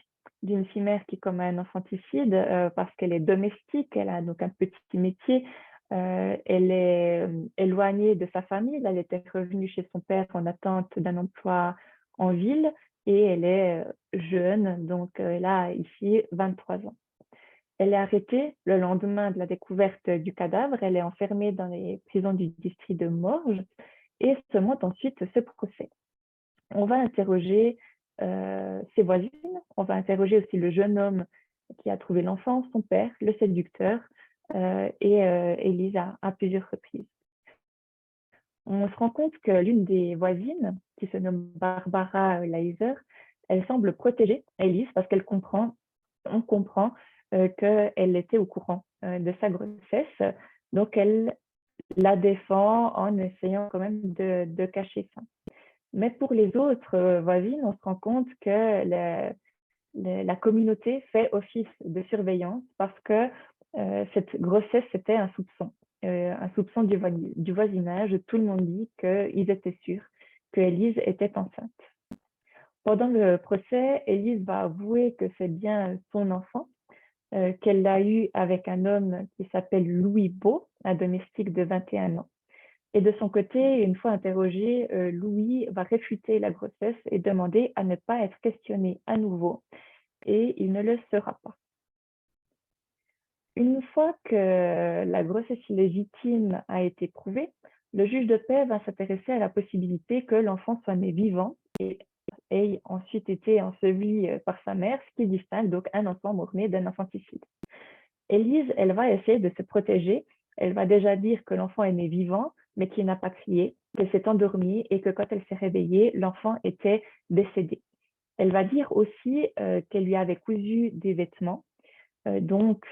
d'une fille mère qui commet un infanticide parce qu'elle est domestique, elle a donc un petit métier, elle est éloignée de sa famille, elle était revenue chez son père en attente d'un emploi en ville et elle est jeune, donc elle a ici 23 ans. Elle est arrêtée le lendemain de la découverte du cadavre, elle est enfermée dans les prisons du district de Morges et se monte ensuite ce procès. On va interroger ses voisines, on va interroger aussi le jeune homme qui a trouvé l'enfant, son père, le séducteur et Élise à plusieurs reprises. On se rend compte que l'une des voisines, qui se nomme Barbara Leiser, elle semble protéger Élise parce on comprend qu'elle était au courant de sa grossesse, donc elle la défend en essayant quand même de cacher ça. Mais pour les autres voisines, on se rend compte que la communauté fait office de surveillance parce que cette grossesse, c'était un soupçon du voisinage. Tout le monde dit qu'ils étaient sûrs que Élise était enceinte. Pendant le procès, Élise va avouer que c'est bien son enfant, qu'elle l'a eu avec un homme qui s'appelle Louis Beau, un domestique de 21 ans. Et de son côté, une fois interrogé, Louis va réfuter la grossesse et demander à ne pas être questionné à nouveau. Et il ne le sera pas. Une fois que la grossesse illégitime a été prouvée, le juge de paix va s'intéresser à la possibilité que l'enfant soit né vivant et ait ensuite été enseveli par sa mère, ce qui distingue donc un enfant mort-né d'un infanticide. Élise, elle va essayer de se protéger. Elle va déjà dire que l'enfant est né vivant, mais qu'il n'a pas crié, qu'elle s'est endormie et que quand elle s'est réveillée, l'enfant était décédé. Elle va dire aussi qu'elle lui avait cousu des vêtements, donc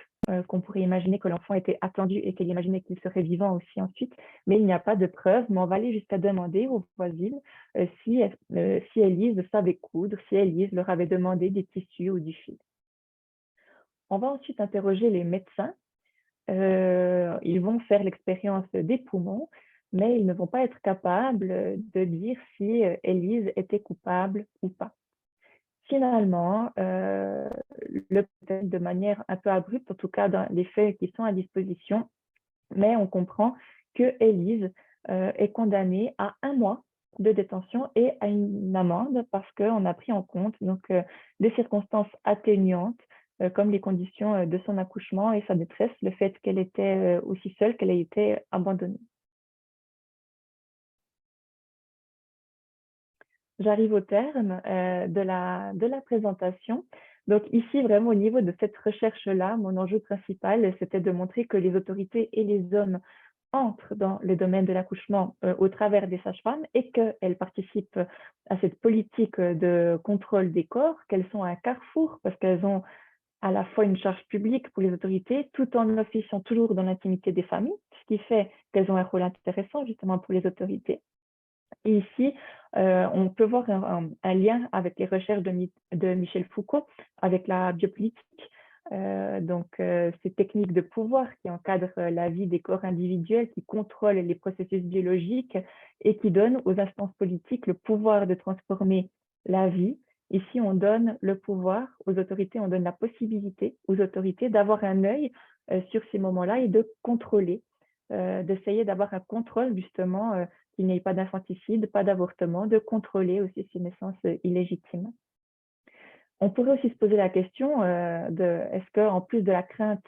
qu'on pourrait imaginer que l'enfant était attendu et qu'elle imaginait qu'il serait vivant aussi ensuite, mais il n'y a pas de preuve, mais on va aller jusqu'à demander aux voisines si Élise savait coudre, si Élise leur avait demandé des tissus ou du fil. On va ensuite interroger les médecins. Ils vont faire l'expérience des poumons, mais ils ne vont pas être capables de dire si Élise était coupable ou pas. Finalement, le procès, de manière un peu abrupte, en tout cas dans les faits qui sont à disposition, mais on comprend que Élise est condamnée à 1 mois de détention et à une amende parce qu'on a pris en compte donc, des circonstances atténuantes comme les conditions de son accouchement et sa détresse, le fait qu'elle était aussi seule, qu'elle ait été abandonnée. J'arrive au terme de la présentation. Donc ici, vraiment au niveau de cette recherche-là, mon enjeu principal, c'était de montrer que les autorités et les hommes entrent dans le domaine de l'accouchement au travers des sages-femmes et qu'elles participent à cette politique de contrôle des corps, qu'elles sont un carrefour parce qu'elles ont à la fois une charge publique pour les autorités tout en officiant toujours dans l'intimité des familles, ce qui fait qu'elles ont un rôle intéressant justement pour les autorités. Et ici, on peut voir un lien avec les recherches de Michel Foucault, avec la biopolitique, ces techniques de pouvoir qui encadrent la vie des corps individuels, qui contrôlent les processus biologiques et qui donnent aux instances politiques le pouvoir de transformer la vie. Ici, on donne le pouvoir aux autorités, on donne la possibilité aux autorités d'avoir un œil sur ces moments-là et de contrôler, d'essayer d'avoir un contrôle justement qu'il n'y ait pas d'infanticide, pas d'avortement, de contrôler aussi ces naissances illégitimes. On pourrait aussi se poser la question est-ce qu'en plus de la crainte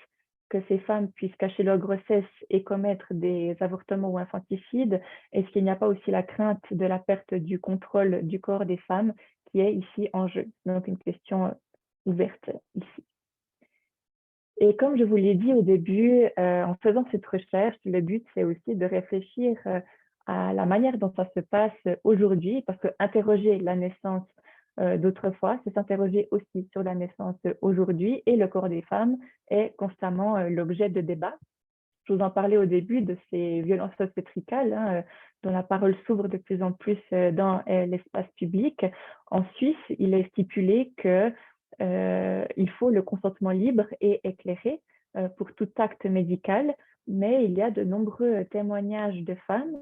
que ces femmes puissent cacher leur grossesse et commettre des avortements ou infanticides, est-ce qu'il n'y a pas aussi la crainte de la perte du contrôle du corps des femmes qui est ici en jeu? Donc une question ouverte ici. Et comme je vous l'ai dit au début, en faisant cette recherche, le but, c'est aussi de réfléchir à la manière dont ça se passe aujourd'hui, parce que interroger la naissance d'autrefois, c'est s'interroger aussi sur la naissance aujourd'hui, et le corps des femmes est constamment l'objet de débats. Je vous en parlais au début de ces violences obstétricales, dont la parole s'ouvre de plus en plus dans l'espace public. En Suisse, il est stipulé que il faut le consentement libre et éclairé pour tout acte médical, mais il y a de nombreux témoignages de femmes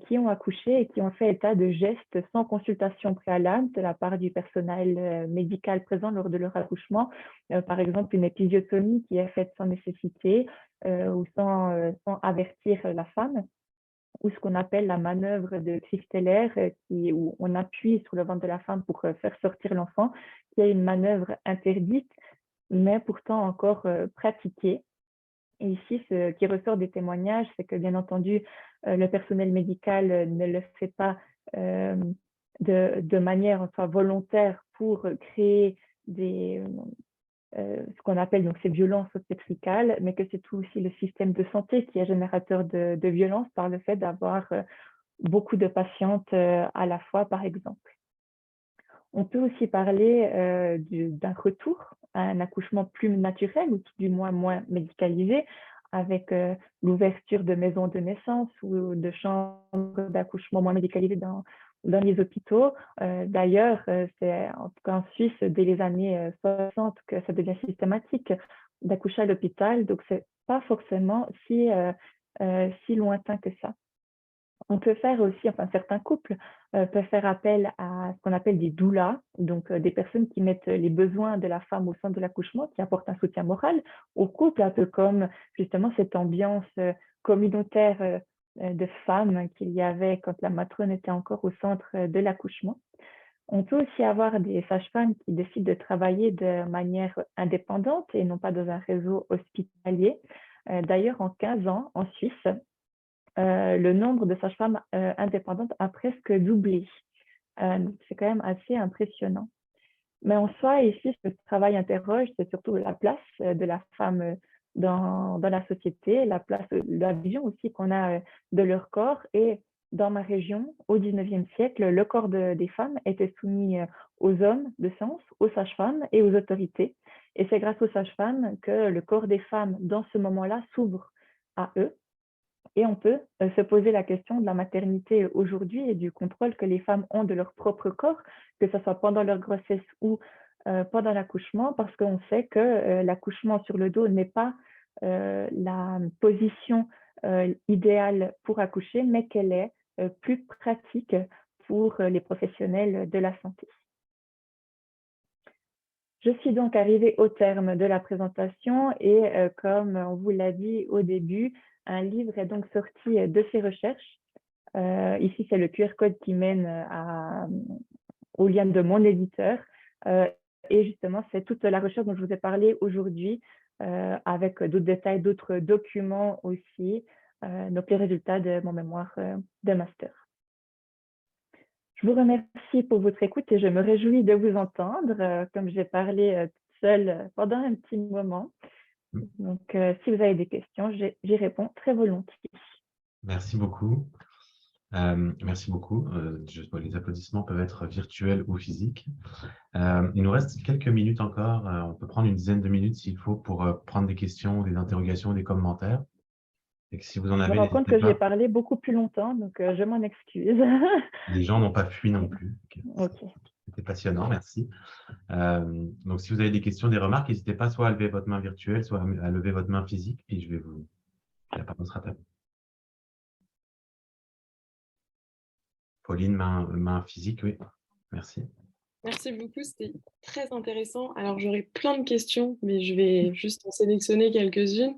qui ont accouché et qui ont fait état de gestes sans consultation préalable de la part du personnel médical présent lors de leur accouchement. Par exemple, une épisiotomie qui est faite sans nécessité ou sans avertir la femme, ou ce qu'on appelle la manœuvre de Christeller, où on appuie sur le ventre de la femme pour faire sortir l'enfant, qui est une manœuvre interdite, mais pourtant encore pratiquée. Et ici, ce qui ressort des témoignages, c'est que bien entendu, le personnel médical ne le fait pas de manière enfin, volontaire pour créer ce qu'on appelle donc ces violences obstétricales, mais que c'est tout aussi le système de santé qui est générateur de violence par le fait d'avoir beaucoup de patientes à la fois, par exemple. On peut aussi parler d'un retour à un accouchement plus naturel ou tout du moins médicalisé, avec l'ouverture de maisons de naissance ou de chambres d'accouchement moins médicalisées dans les hôpitaux. D'ailleurs, c'est en tout cas en Suisse, dès les années 60, que ça devient systématique d'accoucher à l'hôpital. Donc, ce n'est pas forcément si lointain que ça. On peut faire aussi, enfin certains couples peuvent faire appel à ce qu'on appelle des doulas, donc des personnes qui mettent les besoins de la femme au centre de l'accouchement, qui apportent un soutien moral au couple, un peu comme justement cette ambiance communautaire de femmes qu'il y avait quand la matrone était encore au centre de l'accouchement. On peut aussi avoir des sages-femmes qui décident de travailler de manière indépendante et non pas dans un réseau hospitalier. D'ailleurs, en 15 ans, en Suisse, le nombre de sages-femmes indépendantes a presque doublé. C'est quand même assez impressionnant. Mais en soi, ici, ce travail interroge, c'est surtout la place de la femme dans la société, la vision aussi qu'on a de leur corps. Et dans ma région, au 19e siècle, le corps des femmes était soumis aux hommes de sens, aux sages-femmes et aux autorités. Et c'est grâce aux sages-femmes que le corps des femmes, dans ce moment-là, s'ouvre à eux. Et on peut se poser la question de la maternité aujourd'hui et du contrôle que les femmes ont de leur propre corps, que ce soit pendant leur grossesse ou pendant l'accouchement, parce qu'on sait que l'accouchement sur le dos n'est pas la position idéale pour accoucher, mais qu'elle est plus pratique pour les professionnels de la santé. Je suis donc arrivée au terme de la présentation et comme on vous l'a dit au début, un livre est donc sorti de ces recherches. Ici, c'est le QR code qui mène au lien de mon éditeur. Et justement, c'est toute la recherche dont je vous ai parlé aujourd'hui, avec d'autres détails, d'autres documents aussi, donc les résultats de mon mémoire de master. Je vous remercie pour votre écoute et je me réjouis de vous entendre, comme j'ai parlé toute seule pendant un petit moment. Donc, si vous avez des questions, j'y réponds très volontiers. Merci beaucoup. Merci beaucoup. Les applaudissements peuvent être virtuels ou physiques. Il nous reste quelques minutes encore. On peut prendre une dizaine de minutes s'il faut pour prendre des questions, des interrogations, des commentaires. Et que si vous en Je me avez, rends compte n'hésitez que j'ai pas. parlé beaucoup plus longtemps, donc je m'en excuse. Les gens n'ont pas fui non plus. Ok. C'était passionnant, merci. Donc, si vous avez des questions, des remarques, n'hésitez pas soit à lever votre main virtuelle, soit à lever votre main physique, et je vais vous... La parole sera à vous. Pauline, main physique, oui. Merci. Merci beaucoup, c'était très intéressant. Alors, j'aurais plein de questions, mais je vais juste en sélectionner quelques-unes.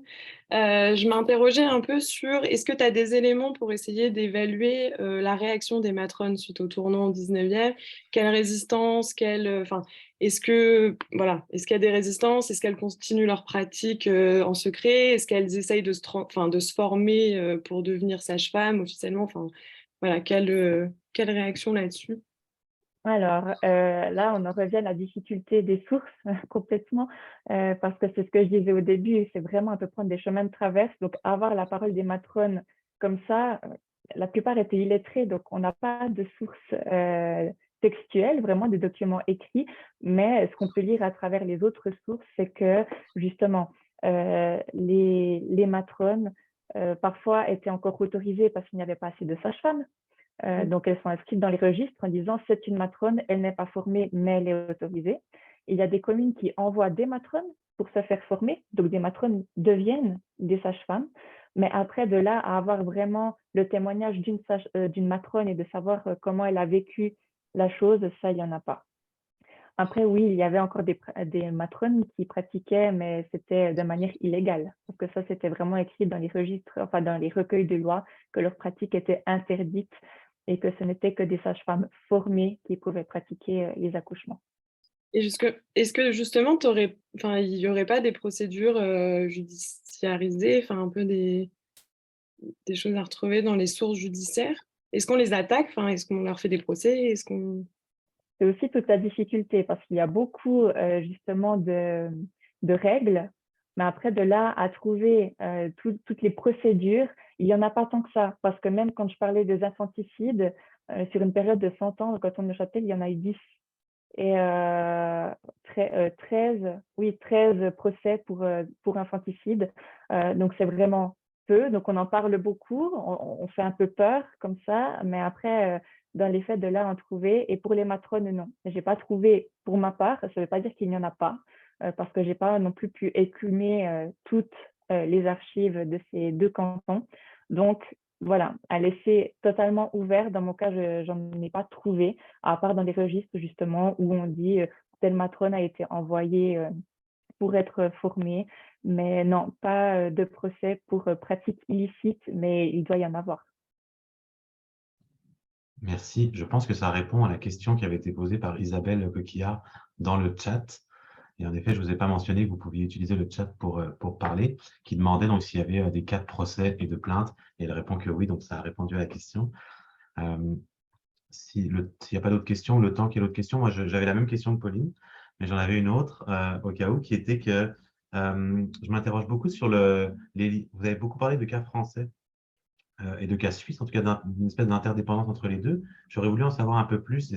Je m'interrogeais un peu sur, est-ce que tu as des éléments pour essayer d'évaluer la réaction des matrones suite au tournant au 19e? Quelle résistance, est-ce qu'il y a des résistances? Est-ce qu'elles continuent leur pratique en secret? Est-ce qu'elles essayent de se former pour devenir sage-femme officiellement? Voilà, quelle réaction là-dessus? Alors, là, on en revient à la difficulté des sources complètement, parce que c'est ce que je disais au début, c'est vraiment un peu prendre des chemins de traverse. Donc, avoir la parole des matrones comme ça, la plupart étaient illettrés, donc on n'a pas de sources textuelles, vraiment des documents écrits, mais ce qu'on peut lire à travers les autres sources, c'est que justement, les matrones parfois étaient encore autorisées parce qu'il n'y avait pas assez de sages-femmes. Donc, elles sont inscrites dans les registres en disant c'est une matrone, elle n'est pas formée, mais elle est autorisée. Il y a des communes qui envoient des matrones pour se faire former, donc des matrones deviennent des sages-femmes. Mais après, de là à avoir vraiment le témoignage d'une matrone et de savoir comment elle a vécu la chose, ça, il n'y en a pas. Après, oui, il y avait encore des matrones qui pratiquaient, mais c'était de manière illégale. Parce que ça, c'était vraiment écrit dans les registres, enfin dans les recueils de loi, que leur pratique était interdite et que ce n'était que des sages-femmes formées qui pouvaient pratiquer les accouchements. Et est-ce que justement, enfin, il n'y aurait pas des procédures judiciarisées, enfin, un peu des choses à retrouver dans les sources judiciaires? Est-ce qu'on les attaque? Enfin, est-ce qu'on leur fait des procès? C'est aussi toute la difficulté parce qu'il y a beaucoup justement de règles, mais après de là à trouver toutes les procédures, il n'y en a pas tant que ça. Parce que même quand je parlais des infanticides, sur une période de 100 ans, quand on de Châtel, il y en a eu 10. Et 13, oui, 13 procès pour infanticide. Donc, c'est vraiment peu. Donc, on en parle beaucoup. On fait un peu peur comme ça. Mais après, dans les faits, de là, en trouver. Et pour les matrones, non. Je n'ai pas trouvé pour ma part. Ça ne veut pas dire qu'il n'y en a pas. Parce que je n'ai pas non plus pu écumer toutes les archives de ces deux cantons. Donc, voilà, à laisser totalement ouvert. Dans mon cas, je n'en ai pas trouvé, à part dans des registres justement où on dit telle matrone a été envoyée pour être formée. Mais non, pas de procès pour pratique illicite, mais il doit y en avoir. Merci. Je pense que ça répond à la question qui avait été posée par Isabelle Coquillard dans le chat. Et en effet, je ne vous ai pas mentionné que vous pouviez utiliser le chat pour parler, qui demandait donc s'il y avait des cas de procès et de plainte. Et elle répond que oui, donc ça a répondu à la question. S'il n'y a pas d'autres questions, le temps qu'il y ait d'autres questions, moi j'avais la même question que Pauline, mais j'en avais une autre au cas où, qui était que je m'interroge beaucoup sur vous avez beaucoup parlé de cas français et de cas suisses, en tout cas d'une espèce d'interdépendance entre les deux. J'aurais voulu en savoir un peu plus.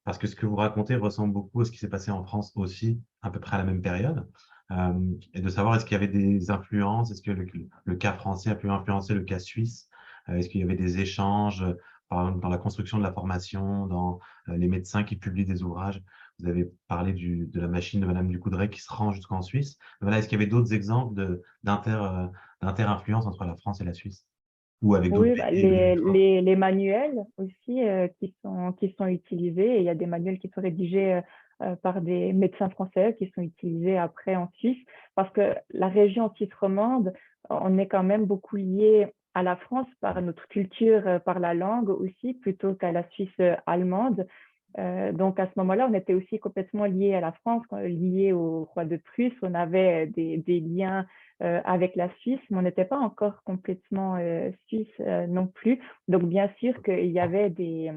Parce que ce que vous racontez ressemble beaucoup à ce qui s'est passé en France aussi, à peu près à la même période, et de savoir est-ce qu'il y avait des influences, est-ce que le cas français a pu influencer le cas suisse, est-ce qu'il y avait des échanges, par exemple dans la construction de la formation, dans les médecins qui publient des ouvrages. Vous avez parlé de la machine de Madame Ducoudray qui se rend jusqu'en Suisse. Voilà, est-ce qu'il y avait d'autres exemples d'inter-influence entre la France et la Suisse? Ou avec d'autres Oui, bah, pays de même genre? les manuels aussi qui sont utilisés. Et il y a des manuels qui sont rédigés par des médecins français qui sont utilisés après en Suisse. Parce que la région suisse romande, on est quand même beaucoup lié à la France par notre culture, par la langue aussi, plutôt qu'à la Suisse allemande. Donc à ce moment-là, on était aussi complètement lié à la France, lié au roi de Prusse. On avait des liens avec la Suisse, mais on n'était pas encore complètement suisse non plus. Donc, bien sûr qu'il y avait des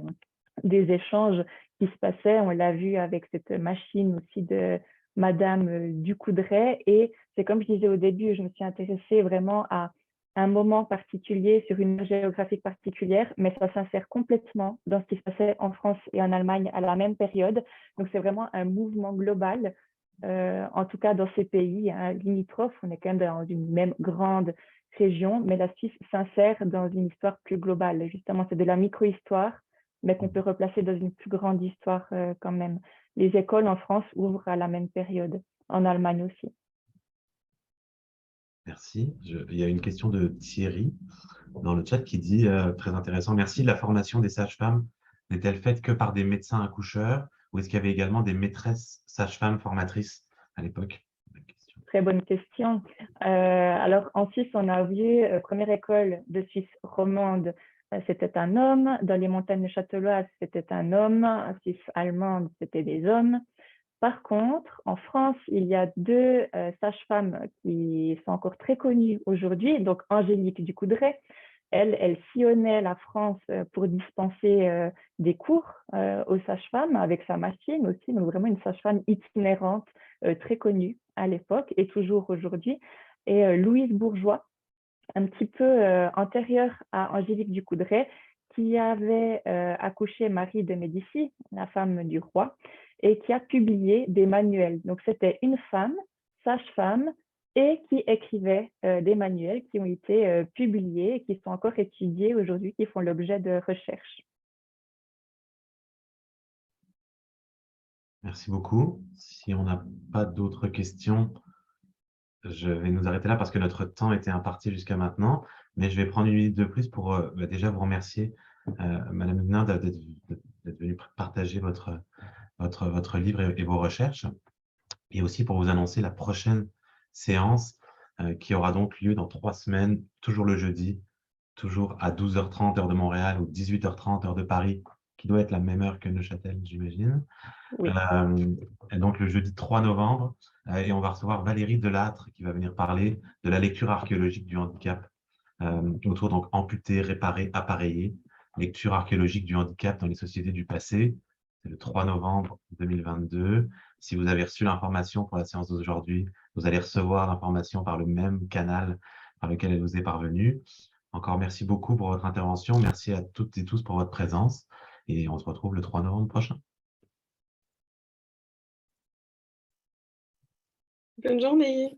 échanges qui se passaient. On l'a vu avec cette machine aussi de Madame Ducoudray. Et c'est comme je disais au début, je me suis intéressée vraiment à un moment particulier sur une géographique particulière, mais ça s'insère complètement dans ce qui se passait en France et en Allemagne à la même période. Donc, c'est vraiment un mouvement global en tout cas dans ces pays hein, limitrophes, on est quand même dans une même grande région, mais la Suisse s'insère dans une histoire plus globale. Justement, c'est de la micro-histoire, mais qu'on peut replacer dans une plus grande histoire quand même. Les écoles en France ouvrent à la même période, en Allemagne aussi. Merci. Il y a une question de Thierry dans le chat qui dit, très intéressant, merci, la formation des sages-femmes n'est-elle faite que par des médecins accoucheurs ou est-ce qu'il y avait également des maîtresses sages-femmes formatrices à l'époque? Très bonne question. Alors, en Suisse, on a vu, première école de Suisse romande, c'était un homme. Dans les montagnes châteloises, c'était un homme. En Suisse allemande, c'était des hommes. Par contre, en France, il y a deux sages-femmes qui sont encore très connues aujourd'hui. Donc, Angélique Ducoudray, elle sillonnait la France pour dispenser des cours aux sages-femmes avec sa machine aussi. Donc, vraiment une sage-femme itinérante très connue à l'époque et toujours aujourd'hui. Et Louise Bourgeois, un petit peu antérieure à Angélique Ducoudray, qui avait accouché Marie de Médicis, la femme du roi, et qui a publié des manuels. Donc, c'était une femme, sage-femme, et qui écrivait des manuels qui ont été publiés et qui sont encore étudiés aujourd'hui, qui font l'objet de recherches. Merci beaucoup. Si on n'a pas d'autres questions, je vais nous arrêter là parce que notre temps était imparti jusqu'à maintenant, mais je vais prendre une minute de plus pour déjà vous remercier, Madame Huguenin, d'être venue partager votre livre et vos recherches, et aussi pour vous annoncer la prochaine séance qui aura donc lieu dans 3 semaines, toujours le jeudi, toujours à 12h30 heure de Montréal ou 18h30 heure de Paris, qui doit être la même heure que Neuchâtel, j'imagine. Oui. Et donc le jeudi 3 novembre, et on va recevoir Valérie Delattre qui va venir parler de la lecture archéologique du handicap, autour donc amputé, réparé, appareillé, lecture archéologique du handicap dans les sociétés du passé. C'est le 3 novembre 2022. Si vous avez reçu l'information pour la séance d'aujourd'hui, vous allez recevoir l'information par le même canal par lequel elle vous est parvenue. Encore merci beaucoup pour votre intervention. Merci à toutes et tous pour votre présence. Et on se retrouve le 3 novembre prochain. Bonne journée.